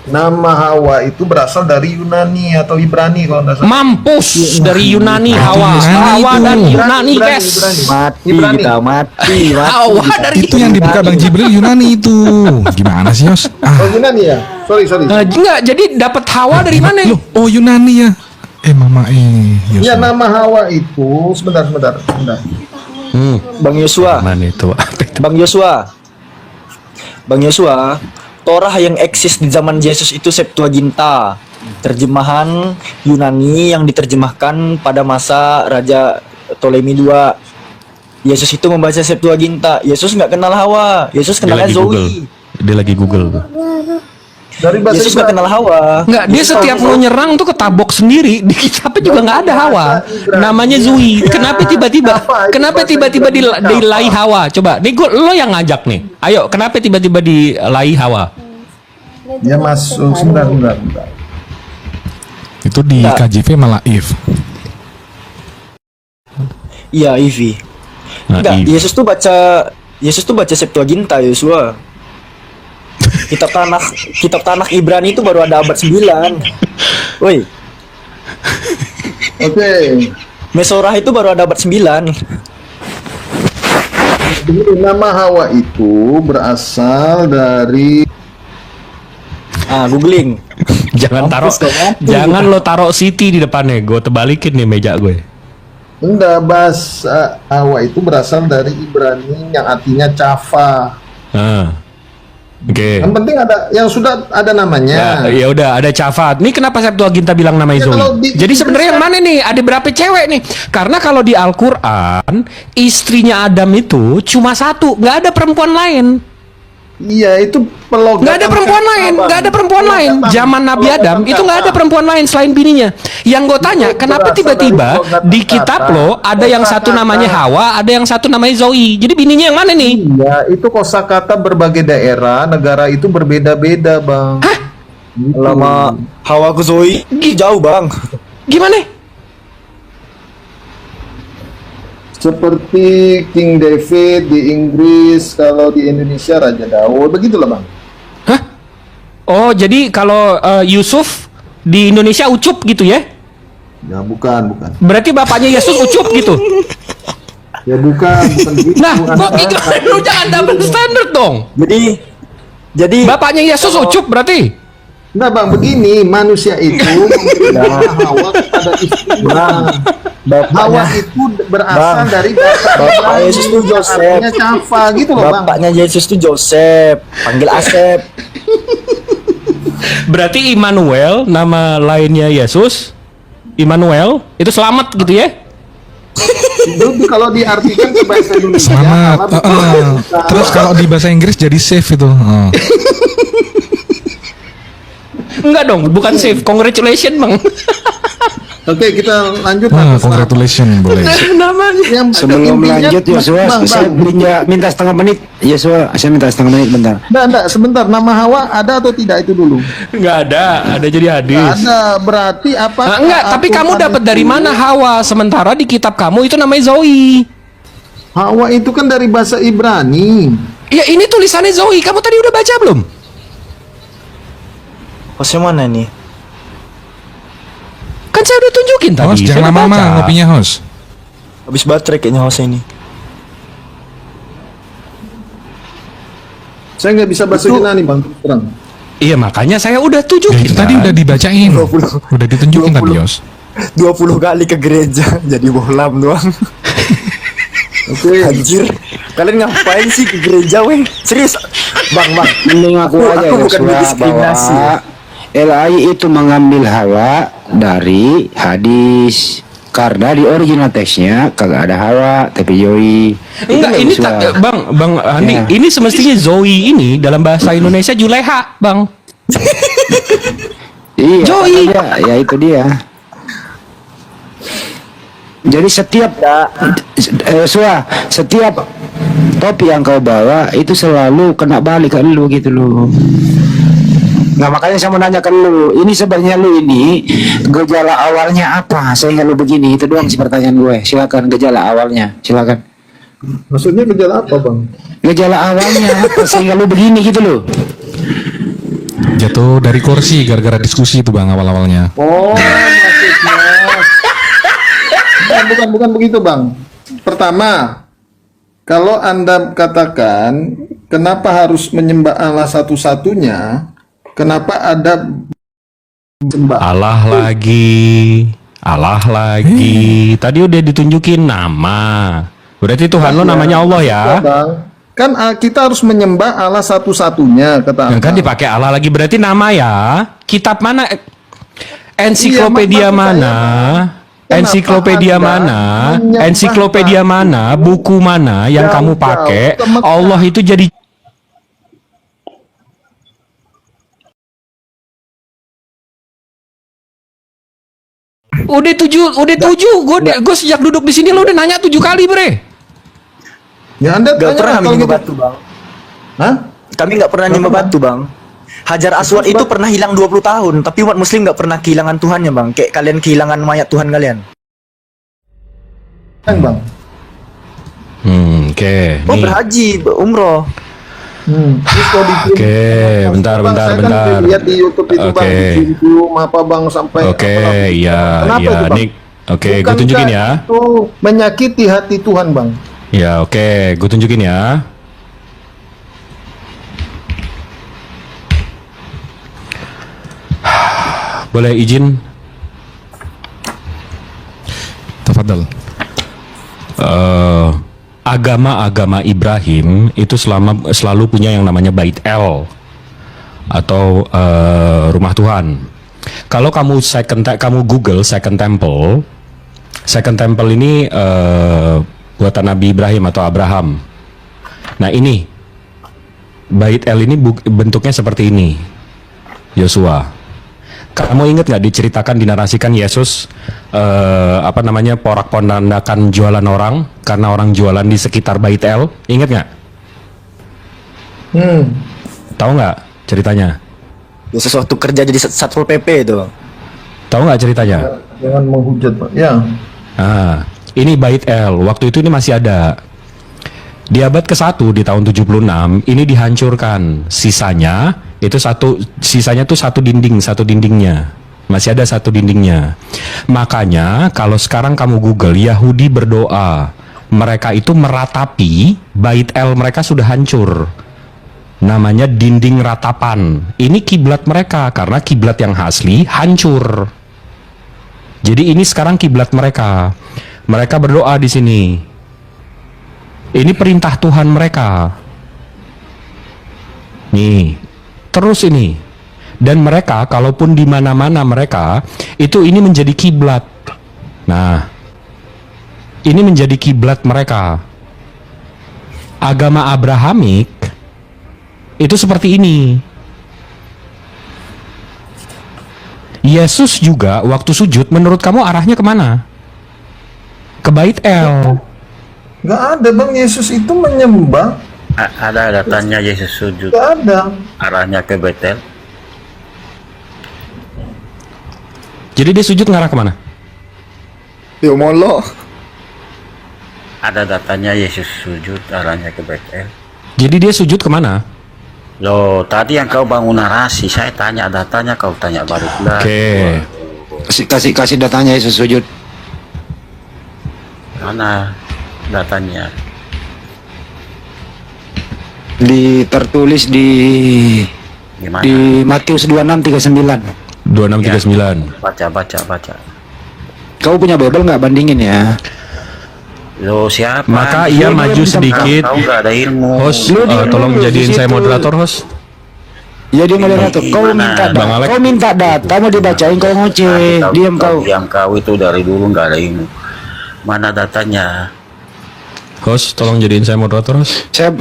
Nama Hawa itu berasal dari Yunani atau Ibrani kalau nggak salah. Mampus dari Yunani Hawa. Yunani Hawa itu. dan Yunani, Ibrani, guys. Mati Ibrani. kita mati. Hawa dari Itu yang dibuka Bang Jibril Yunani itu. Gimana sih Yos? Oh, Yunani ya? Sorry. Enggak, jadi dapat Hawa dari mana? Loh, oh Yunani ya. Mama Yosua. Ya, nama Hawa itu sebentar. Bang Yosua. Mana itu? Bang Yosua, Torah yang eksis di zaman Yesus itu Septuaginta, terjemahan Yunani yang diterjemahkan pada masa Raja Ptolemy II. Yesus itu membaca Septuaginta. Yesus nggak kenal Hawa, Yesus kenalnya Zoe. Dia lagi Google. Dari bahasa Yesus nggak kenal Hawa. Enggak, dia setiap mau nyerang tuh ketabok sendiri. Di kitabnya juga nggak ada Hawa. Namanya Zoe. Kenapa tiba-tiba dilai Hawa? Coba, nih lo yang ngajak nih. Ayo, kenapa tiba-tiba dilai Hawa? Ya masuk sebentar. Itu di KJV malah if. Iya, Ivi. Nah, Enggak, Ivi. Yesus tuh baca Septuaginta, Yosua. Kitab Tanakh Ibrani itu baru ada abad 9. Woi, Oke. Mesorah itu baru ada abad 9. Jadi nama Hawa itu berasal dari Googling. Jangan lo taruh Siti di depannya. Gue tebalikin nih meja gue. Enggak, bahasa Hawa itu berasal dari Ibrani yang artinya cafa. Oke. Yang penting ada yang sudah ada namanya. Ya udah ada Cafat. Nih kenapa Septuaginta bilang namanya Ya, kalau Zoe? di- Jadi sebenarnya yang mana nih? Ada berapa cewek nih? Karena kalau di Al-Qur'an istrinya Adam itu cuma satu, nggak ada perempuan lain. Iya, itu pelogatan. Nggak ada perempuan kata, lain, Bang. nggak ada perempuan lain. Pelogatan- Zaman Nabi Adam pelogatan itu nggak ada kata. perempuan lain selain bininya. Yang gue tanya, Itu kenapa berasal tiba-tiba dari pelogatan di kitab kata. lo ada yang satu Kosakata. namanya Hawa, ada yang satu namanya Zoe. Jadi bininya yang mana nih? Iya, itu kosakata berbagai daerah, negara itu berbeda-beda, Bang. Gitu. Lama Hawa ke Zoe jauh, Bang. Gimana? Seperti King David di Inggris, kalau di Indonesia Raja Daud, begitulah, Bang. Hah? Oh, jadi kalau Yusuf di Indonesia Ucup gitu ya? Ya, bukan. Berarti bapaknya Yesus Ucup gitu. Ya, bukan gitu. Nah, kok Anda- gitu? Lu jangan double standard dong. Jadi Bapaknya Yesus Ucup berarti. Enggak, Bang, begini, manusia itu memberi nama Hawa kepada istrinya. Hawa itu berasal Bang. dari bahasa Bapak Ibrani, Yesus itu Joseph. artinya cafa gitu loh, Bang. bapaknya Yesus tuh Joseph, panggil Asep. Berarti Immanuel nama lainnya Yesus. Immanuel itu selamat gitu ya? Itu kalau diartikan ke bahasa Indonesia Selamat. Allah Terus kalau di bahasa Inggris jadi safe itu. Enggak dong, bukan save. Congratulations, Bang. Oke, kita lanjut. Congratulations boleh. Namanya. Yang Sebelum intinya, lanjut Yosua, Bang, saya minta setengah menit. Yosua, saya minta setengah menit bentar. Enggak, sebentar. Nama Hawa ada atau tidak itu dulu? Enggak ada jadi hadis. Ada, berarti apa? Nah, enggak, tapi kamu dapat dari mana Hawa? Sementara di kitab kamu itu namanya Zoe. Hawa itu kan dari bahasa Ibrani. Ya ini tulisannya Zoe. Kamu tadi udah baca belum? Hostnya mana nih? Kan saya udah tunjukin tadi. Host, Saya jangan udah lama-lama baca. ngopinya, host. Habis baterai kayaknya hostnya ini. Saya nggak bisa bahasa Yunani, Bang, terus terang. Iya makanya saya udah Ya, tunjukin. itu tadi kan? udah dibacain. 20. Udah ditunjukin tadi, host. 20 kali ke gereja jadi bohlam doang. Oke. Anjir. Kalian ngapain sih ke gereja, weh? Serius. Bang. Mending aku aja Aku bukan Yosua diskriminasi. bahwa LAI itu mengambil Hawa dari hadis. Karena di original teksnya kagak ada Hawa tapi Zoe. Enggak, ini Bang Andi, Ya. ini semestinya Zoe ini dalam bahasa Indonesia Juleha, Bang. Iya, Zoe. makanya, ya itu dia. Jadi setiap setiap topi yang kau bawa itu selalu kena balik ke lu gitu loh. Nah makanya saya mau nanya ke lu, ini sebenarnya lu ini gejala awalnya apa sehingga lu begini? Itu doang sih pertanyaan gue. Silakan gejala awalnya, silakan. Maksudnya gejala apa, Bang? Gejala awalnya apa sehingga lu begini gitu loh? Jatuh dari kursi gara-gara diskusi itu, Bang, awal-awalnya. Oh, maksudnya bukan begitu, Bang. Pertama, kalau Anda katakan kenapa harus menyembah Allah satu-satunya, kenapa ada sembah? Allah lagi. Tadi udah ditunjukin nama. Berarti Tuhan lo namanya Allah ya. Bang. Kan kita harus menyembah Allah satu-satunya, kata Yang kan Anda. dipakai Allah lagi berarti nama ya. Kitab mana? Ensiklopedia Iya, maksud mana? saya, Ensiklopedia Anda mana? menyembah Ensiklopedia mana? Buku mana yang kamu pakai? Allah itu jadi udah tujuh. Gue sejak duduk di sini lo udah nanya 7 kali, Bre. Ya, Anda Gak tanya pernah kalau nyembah gitu. batu, Bang. Hah? Kami gak pernah nyembah batu, Bang. Hajar Aswad itu pernah hilang 20 tahun, tapi umat muslim gak pernah kehilangan Tuhannya, Bang. Kayak kalian kehilangan mayat Tuhan kalian. Bang. Oke, Oh nih. berhaji, umroh. Terus kalau di Oke, bentar, Bang, bentar, saya kan bentar. udah lihat di YouTube itu Bang, Oke. dicium apa Bang sampai Oke, apa, iya, Kenapa iya. itu, Bang? Nih, oke, gue Bukankah tunjukin ya. Itu menyakiti hati Tuhan, Bang. Ya, oke, gue tunjukin ya. Boleh izin? Tafadhal. Agama-agama Ibrahim itu selalu punya yang namanya Bait El atau rumah Tuhan. Kalau kamu kamu Google Second Temple ini buatan Nabi Ibrahim atau Abraham. Nah ini Bait El ini bentuknya seperti ini, Yosua. Kamu ingat nggak diceritakan, dinarasikan Yesus porak-pondakan jualan orang karena orang jualan di sekitar Bait El? Ingat nggak? Tahu nggak ceritanya? Ya, sesuatu kerja jadi Satpol PP itu. Tahu nggak ceritanya? Jangan menghujat, Pak. Ya. Ah, ini Bait El. Waktu itu ini masih ada. Di abad ke-1 di tahun 76 ini dihancurkan. Sisanya tuh satu dindingnya. Masih ada satu dindingnya. Makanya kalau sekarang kamu Google Yahudi berdoa, mereka itu meratapi Bait El mereka sudah hancur. Namanya dinding ratapan. Ini kiblat mereka karena kiblat yang asli hancur. Jadi ini sekarang kiblat mereka. Mereka berdoa di sini. Ini perintah Tuhan mereka. Nih, terus ini. Dan mereka, kalaupun di mana-mana mereka, itu ini menjadi kiblat. Nah, ini menjadi kiblat mereka. Agama Abrahamik itu seperti ini. Yesus juga waktu sujud, menurut kamu arahnya kemana? Ke Bait El. Nggak ada, Bang. Yesus itu menyembah. Ada datanya Yesus sujud Nggak ada. arahnya ke Betel. Jadi dia sujud ngarah kemana? Ya molo. Ada datanya Yesus sujud arahnya ke Betel. Jadi dia sujud kemana? Loh, tadi yang kau bangun narasi, saya tanya datanya, kau tanya balik lagi. Oke. Kasih datanya Yesus sujud. Mana datanya? Tertulis di Gimana? Matius 26:39. 2639. Baca. Kau punya Bible nggak, bandingin ya? Loh, siapa? Maka ia maju sedikit. Kau nggak ada ilmu. Host, tolong jadiin saya moderator, host. Ya dia moderator. Kau Gimana? minta Bang Alek. kau minta data mau dibacain, kau ngoceh. Diam kau. Yang kau itu dari dulu nggak ada ilmu. Mana datanya? Host, tolong jadiin saya moderator, host. Saya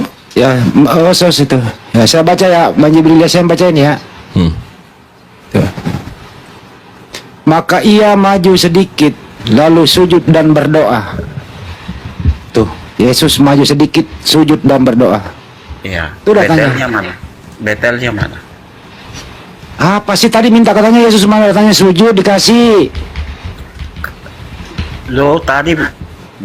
sos itu. Ya saya baca ya, Bang Jibril, saya bacain ya. Tuh. Maka ia maju sedikit, lalu sujud dan berdoa. Tuh, Yesus maju sedikit, sujud dan berdoa. Iya. Itu datanya. Betelnya mana? Betelnya mana? Apa sih tadi minta katanya Yesus mana, datanya sujud dikasih. Lo tadi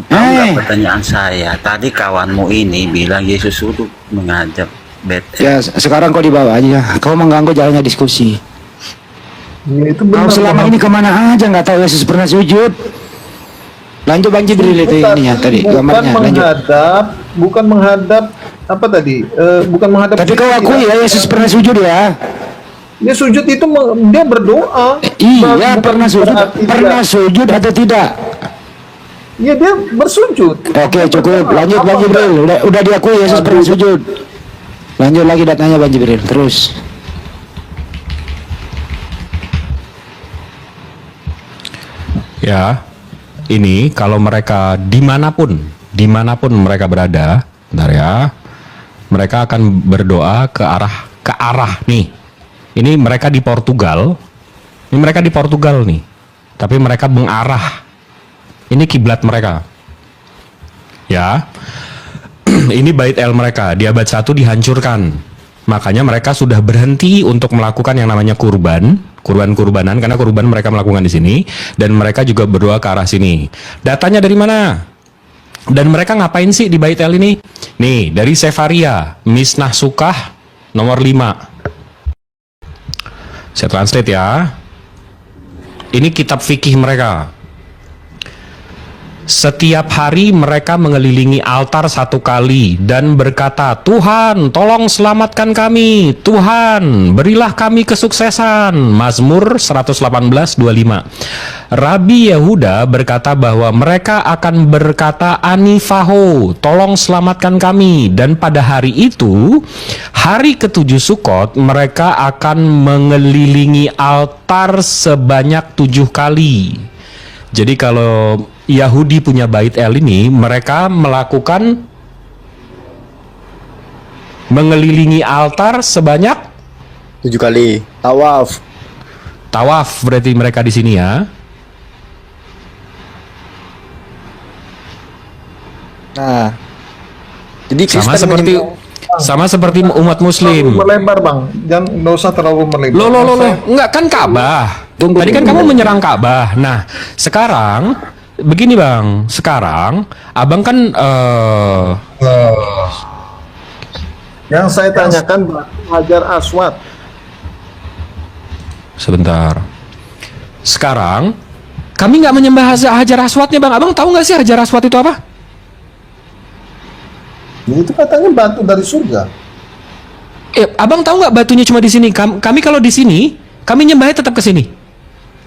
tahu nggak pertanyaan saya? Tadi kawanmu ini bilang Yesus sujud mengajak Betel. Ya sekarang kau dibawa aja. Kau mengganggu jalannya diskusi. Ya, itu Kau benar. selama Bang. ini kemana aja nggak tahu Yesus pernah sujud. Lanjut Bang Jibril itu ini ya tadi gambarnya. Lanjut. Bukan menghadap apa tadi? Bukan menghadap. Tapi kau akui ya Yesus pernah sujud ya. Dia sujud itu dia berdoa. Iya, Bukan pernah sujud. berarti Pernah sujud atau tidak? Iya, dia bersujud. Oke, cukup. Lanjut Bang Jibril. Udah diakui Yesus pernah sujud. Lanjut lagi datanya Bang Jibril. Terus. Ya, ini kalau mereka dimanapun mereka berada, bentar ya, mereka akan berdoa ke arah nih. Ini mereka di Portugal, nih, tapi mereka mengarah. Ini kiblat mereka, ya. Ini Bait El mereka di abad 1 dihancurkan. Makanya mereka sudah berhenti untuk melakukan yang namanya kurbanan, karena kurban mereka melakukan di sini, dan mereka juga berdoa ke arah sini. Datanya dari mana? Dan mereka ngapain sih di Bait El ini? Nih, dari Sefaria, Misnah Sukah nomor 5. Saya translate ya. Ini kitab fikih mereka. Setiap hari mereka mengelilingi altar 1 kali dan berkata, Tuhan, tolong selamatkan kami. Tuhan, berilah kami kesuksesan. Mazmur 118:25. Rabi Yehuda berkata bahwa mereka akan berkata, Anifaho, tolong selamatkan kami. Dan pada hari itu, hari ke-7 Sukot, mereka akan mengelilingi altar sebanyak 7 kali. Jadi kalau Yahudi punya Bait El ini, mereka melakukan mengelilingi altar sebanyak 7 kali. Tawaf. tawaf berarti mereka di sini ya. Nah, jadi Sama Kristen seperti umat Muslim. Melebar bang, jangan nggak usah terlalu melebar. Loh, enggak kan Ka'bah. Tadi kan kamu menyerang Ka'bah. Nah, sekarang begini bang, sekarang abang kan yang saya tanyakan batu Hajar Aswad. sebentar. Sekarang kami nggak menyembah Hajar Aswadnya bang. Abang tahu nggak sih Hajar Aswad itu apa? Itu katanya batu dari surga. Abang tahu nggak batunya cuma di sini? Kami kalau di sini, kami nyembahnya tetap ke sini.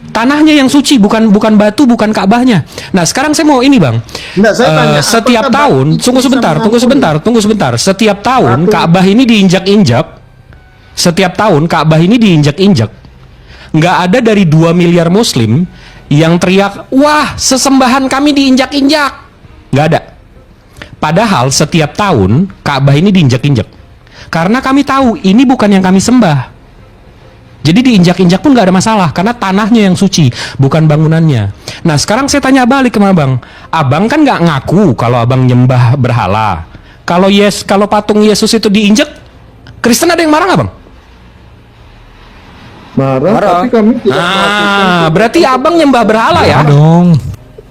Tanahnya yang suci, bukan batu, bukan Ka'bahnya. Nah, sekarang saya mau ini, Bang. Nggak, saya tanya, setiap apakah tahun, batu tunggu sebentar. Setiap tahun Ka'bah ini diinjak-injak. Setiap tahun Ka'bah ini diinjak-injak. Nggak ada dari 2 miliar Muslim yang teriak, "Wah, sesembahan kami diinjak-injak." Nggak ada. Padahal setiap tahun Ka'bah ini diinjak-injak. Karena kami tahu ini bukan yang kami sembah. Jadi diinjak-injak pun nggak ada masalah karena tanahnya yang suci, bukan bangunannya. Nah, sekarang saya tanya balik ke Abang. Abang kan nggak ngaku kalau Abang nyembah berhala. Kalau patung Yesus itu diinjak, Kristen ada yang marah nggak, Bang? Marah, tapi kami tidak melakukan. Berarti Abang nyembah berhala ya? dong.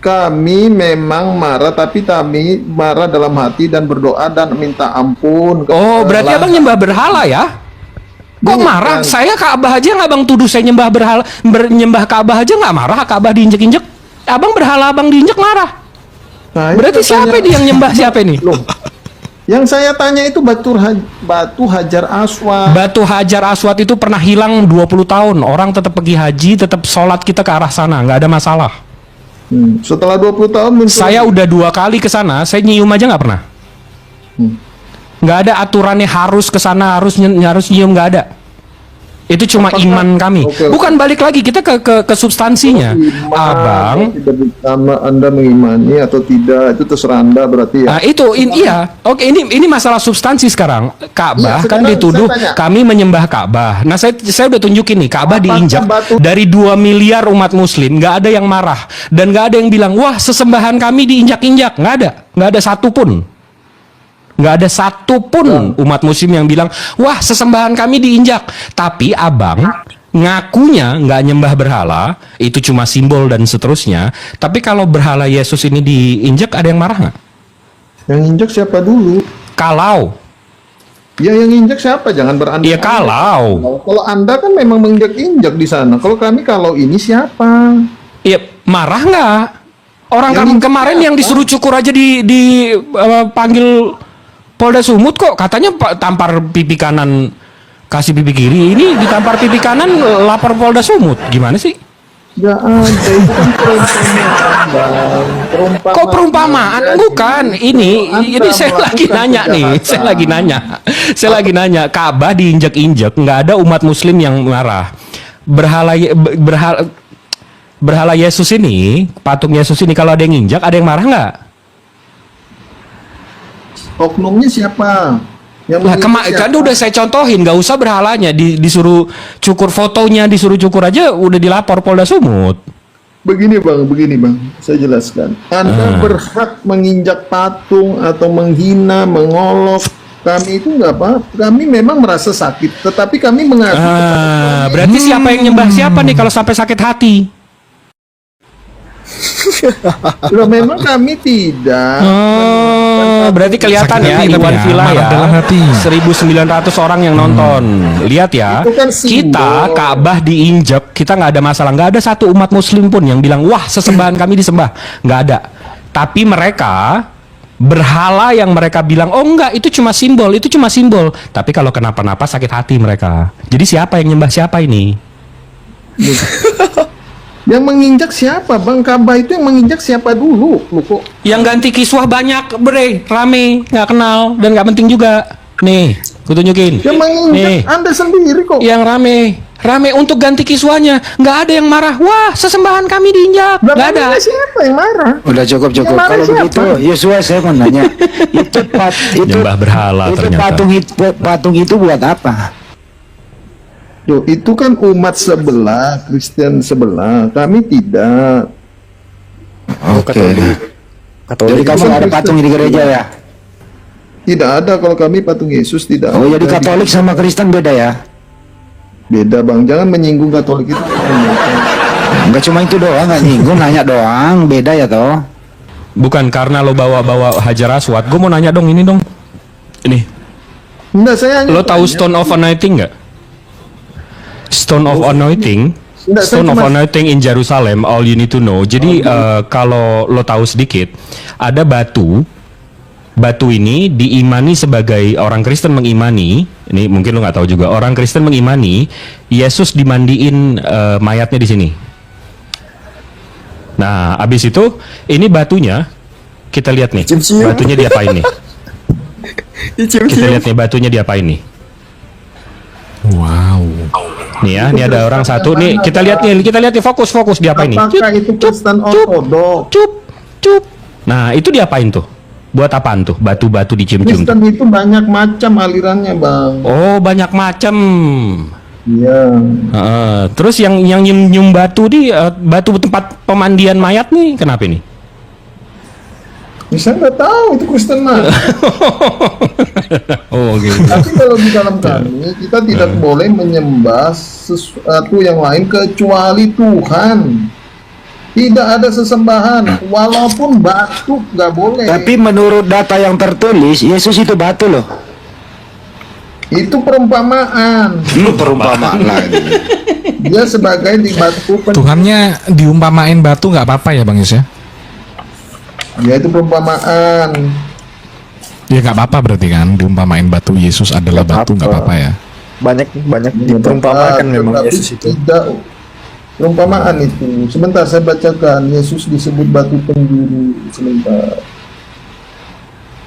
Kami memang marah, tapi kami marah dalam hati dan berdoa dan minta ampun. Oh, berarti Abang nyembah berhala ya? Kok marah? Saya Ka'bah aja nggak Abang tuduh saya nyembah berhala, nyembah Ka'bah aja nggak marah, Ka'bah diinjek-injek. Abang berhala Abang diinjek marah. Nah, Berarti siapa ini yang nyembah siapa ini? Loh, yang saya tanya itu batu Hajar Aswad. Batu Hajar Aswad itu pernah hilang 20 tahun. Orang tetap pergi haji, tetap sholat kita ke arah sana, nggak ada masalah. Setelah 20 tahun muncul. Saya udah 2 kali ke sana, saya nyium aja nggak pernah. Nggak ada aturannya harus ke sana, harus nyium, nggak ada. Itu cuma iman kami. Bukan balik lagi kita ke substansinya. Abang, sama Anda mengimani atau tidak itu terserah Anda berarti ya. nah itu iya. Oke, ini masalah substansi sekarang. Ka'bah Iya, kan sekarang dituduh saya tanya. kami menyembah Ka'bah. Nah, saya udah tunjukin nih, Ka'bah diinjak dari 2 miliar umat Muslim, nggak ada yang marah dan nggak ada yang bilang, "Wah, sesembahan kami diinjak-injak." Nggak ada satupun. Nggak ada satupun umat Muslim yang bilang, "Wah, sesembahan kami diinjak." Tapi Abang ngakunya nggak nyembah berhala, itu cuma simbol dan seterusnya. Tapi kalau berhala Yesus ini diinjak, ada yang marah nggak? Yang injak siapa dulu? Kalau Ya yang injak siapa? Jangan berandai. ya kalau Kalau Anda kan memang menginjak-injak di sana. Kalau kami kalau ini siapa? ya marah nggak? Orang Yang kemarin yang disuruh cukur aja panggil Polda Sumut kok katanya tampar pipi kanan kasih pipi kiri, ini ditampar pipi kanan lapor Polda Sumut. Gimana sih? Nggak ada, itu kan perumpamaan, Bang. Kok perumpamaan? Bukan. Ini saya lagi nanya nih. Saya lagi nanya. Ka'bah diinjak-injak, nggak ada umat Muslim yang marah. Berhala Yesus ini, patung Yesus ini kalau ada yang injak, ada yang marah nggak? Oknumnya siapa? Nah, kan udah saya contohin, nggak usah berhalanya, disuruh cukur fotonya, disuruh cukur aja, udah dilapor Polda Sumut. Begini bang, saya jelaskan. Anda berhak menginjak patung atau menghina, mengolok. Kami itu nggak apa. Kami memang merasa sakit, tetapi kami mengadu. Berarti siapa yang nyembah siapa nih kalau sampai sakit hati? Loh, memang kami tidak. Oh, berarti kelihatan Sakit ya hati tapi Iwan ya, Villa marah ya. dalam hati. 1.900 orang yang nonton. Lihat ya, Itu kan simbol. kita Ka'bah diinjek, kita nggak ada masalah. Nggak ada satu umat Muslim pun yang bilang, wah sesembahan kami disembah. Nggak ada. Tapi mereka berhala yang mereka bilang, oh enggak, itu cuma simbol, itu cuma simbol. Tapi kalau kenapa-napa sakit hati mereka. Jadi siapa yang nyembah siapa ini? Yang menginjak siapa, Bang? Ka'bah itu yang menginjak siapa dulu? Loh, kok Yang ganti kiswah banyak, bre, rame, nggak kenal dan nggak penting juga. Nih, ku tunjukin. yang menginjak Nih, Anda sendiri kok. yang rame untuk ganti kiswahnya. Nggak ada yang marah. Wah, sesembahan kami diinjak. Lah, Nggak ada. memangnya siapa yang marah? Udah cukup. Yang mana Kalau siapa? begitu, Yosua saya mau nanya. itu Nyembah berhala itu ternyata. patung itu buat apa? Loh, itu kan umat sebelah, Kristen sebelah. Kami tidak. Oke. Jadi kamu nggak ada patung di gereja ya? Tidak ada, kalau kami patung Yesus tidak. Oh, jadi ada. Katolik sama Kristen beda ya? Beda, Bang. Jangan menyinggung Katolik itu. Enggak cuma itu doang, nggak nyinggung, nanya doang, beda ya toh? Bukan karena lo bawa Hajar Aswad. Gue mau nanya dong, ini dong. Ini, Enggak, saya hanya lo tahu tanya. Stone of Anointing nggak? Stone of Anointing. Enggak, saya Stone of cuma- Anointing in Jerusalem, all you need to know. Jadi kalau lo tahu sedikit, ada batu. Batu ini diimani sebagai orang Kristen mengimani. Ini mungkin lo nggak tahu juga. Orang Kristen mengimani Yesus dimandiin mayatnya di sini. Nah, abis itu ini batunya kita lihat nih. Cium-cium. Batunya diapain nih? Kita lihat nih batunya diapain nih. Wow. Nih ya, ini ada orang satu nih. Kita lihat nih, fokus diapain nih? Apakah itu Kristen Ortodoks? Cup. Nah, itu diapain tuh? Buat apaan tuh? Batu-batu dicium-cium tuh. Kristen itu banyak macam alirannya, Bang. Oh, banyak macam. Iya. Terus yang nyium batu di batu tempat pemandian mayat nih, kenapa nih? Saya nggak tahu itu Kristen mana. Oh, gitu. Tapi kalau di dalam kami, kita tidak boleh menyembah sesuatu yang lain kecuali Tuhan. Tidak ada sesembahan, walaupun batu nggak boleh. Tapi menurut data yang tertulis, Yesus itu batu loh. Itu perumpamaan. Perumpamaan lagi. Dia sebagai di batu Tuhannya diumpamain batu nggak apa-apa ya Bang Yus ya? Ya itu perumpamaan. Ya nggak apa-apa berarti kan diumpamain batu Yesus adalah Nggak batu nggak apa-apa ya? Banyak diperumpamakan memang Tetapi Yesus itu. Tidak perumpamaan itu. Sebentar saya bacakan. Yesus disebut batu penjuru. Sebentar.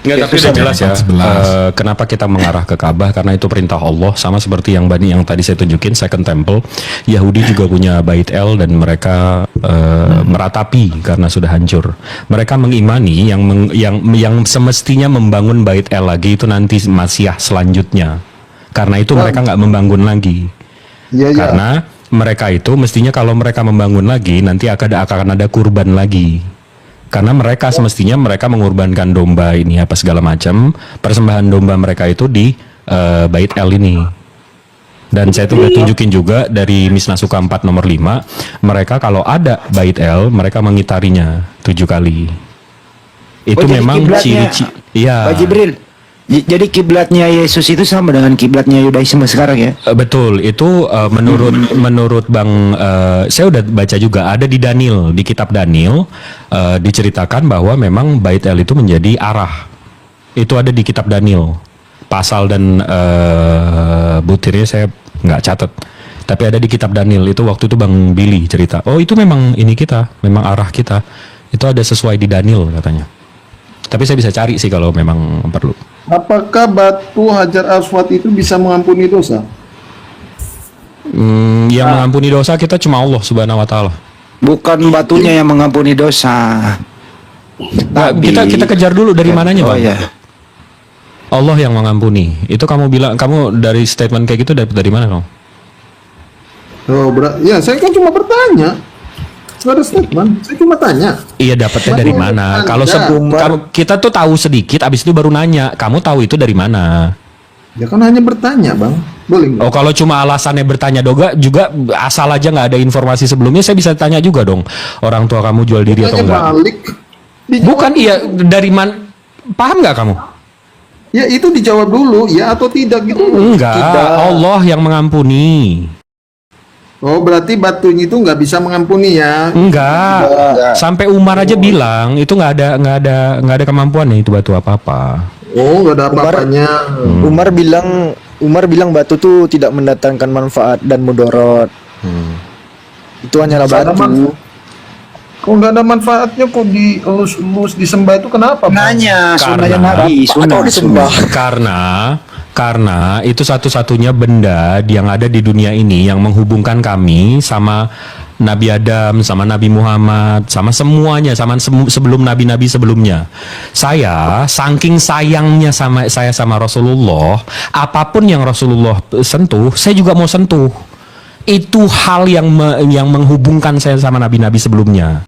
Nggak, tapi udah jelas ya. 11. Kenapa kita mengarah ke Ka'bah? Karena itu perintah Allah. Sama seperti yang tadi saya tunjukin, Second Temple. Yahudi juga punya Bait El dan mereka meratapi karena sudah hancur. Mereka mengimani yang semestinya membangun Bait El lagi itu nanti Masiah selanjutnya. Karena itu mereka nggak membangun lagi. Iya, iya. Karena mereka itu mestinya kalau mereka membangun lagi nanti akan ada kurban lagi. Karena mereka semestinya mereka mengorbankan domba ini apa segala macam, persembahan domba mereka itu di Bait El ini. Dan saya tuh udah tunjukin juga dari Misna Suka 4 nomor 5, mereka kalau ada Bait El mereka mengitarinya 7 kali. Itu jadi memang kiblatnya, ciri-ciri. Iya. Pak Jibril, jadi kiblatnya Yesus itu sama dengan kiblatnya Yudaisme sekarang ya? Betul, itu menurut Bang, saya udah baca juga ada di Daniel, di kitab Daniel diceritakan bahwa memang Bait El itu menjadi arah. Itu ada di kitab Daniel. Pasal dan butirnya saya nggak catat. Tapi ada di kitab Daniel itu waktu itu Bang Billy cerita. Oh itu memang ini kita, memang arah kita. Itu ada sesuai di Daniel katanya. Tapi saya bisa cari sih kalau memang perlu. Apakah batu Hajar Aswad itu bisa mengampuni dosa? Yang mengampuni dosa kita cuma Allah Subhanahu Wa Taala. Bukan batunya yang mengampuni dosa. Nah, kita kejar dulu dari mananya, Oh Bang? ya. Allah yang mengampuni. Itu kamu bilang, kamu dari statement kayak gitu dari mana kamu? Oh, ya saya kan cuma bertanya. Nggak ada statement, saya cuma tanya. Iya, dapatnya dari mana? Kalau kita tuh tahu sedikit, abis itu baru nanya. Kamu tahu itu dari mana? Ya kan hanya bertanya, Bang. Boleh nggak? Oh, kalau cuma alasannya bertanya juga asal aja nggak ada informasi sebelumnya, saya bisa tanya juga dong, orang tua kamu jual diri atau Tanya enggak? balik. Dijawab. Bukan, iya, dari mana? Paham nggak kamu? Ya itu dijawab dulu, ya atau tidak gitu. Enggak, Tidak. Allah yang mengampuni. Oh, berarti batunya itu nggak bisa mengampuni ya? Enggak. Sampai Umar aja bilang itu nggak ada kemampuannya itu batu apa-apa. Oh, nggak ada apa-apanya. Umar bilang batu tuh tidak mendatangkan manfaat dan mudorot. Itu hanyalah Nggak ada batu. Kok nggak ada manfaatnya, kok dielus-elus disembah itu kenapa, Bang? Nanya sunnahnya Karena- Nabi, sunnah. disembah? Karena itu satu-satunya benda yang ada di dunia ini yang menghubungkan kami sama Nabi Adam, sama Nabi Muhammad, sama semuanya, sama sebelum nabi-nabi sebelumnya. Saya saking sayangnya sama Rasulullah, apapun yang Rasulullah sentuh, saya juga mau sentuh. Itu hal yang menghubungkan saya sama nabi-nabi sebelumnya.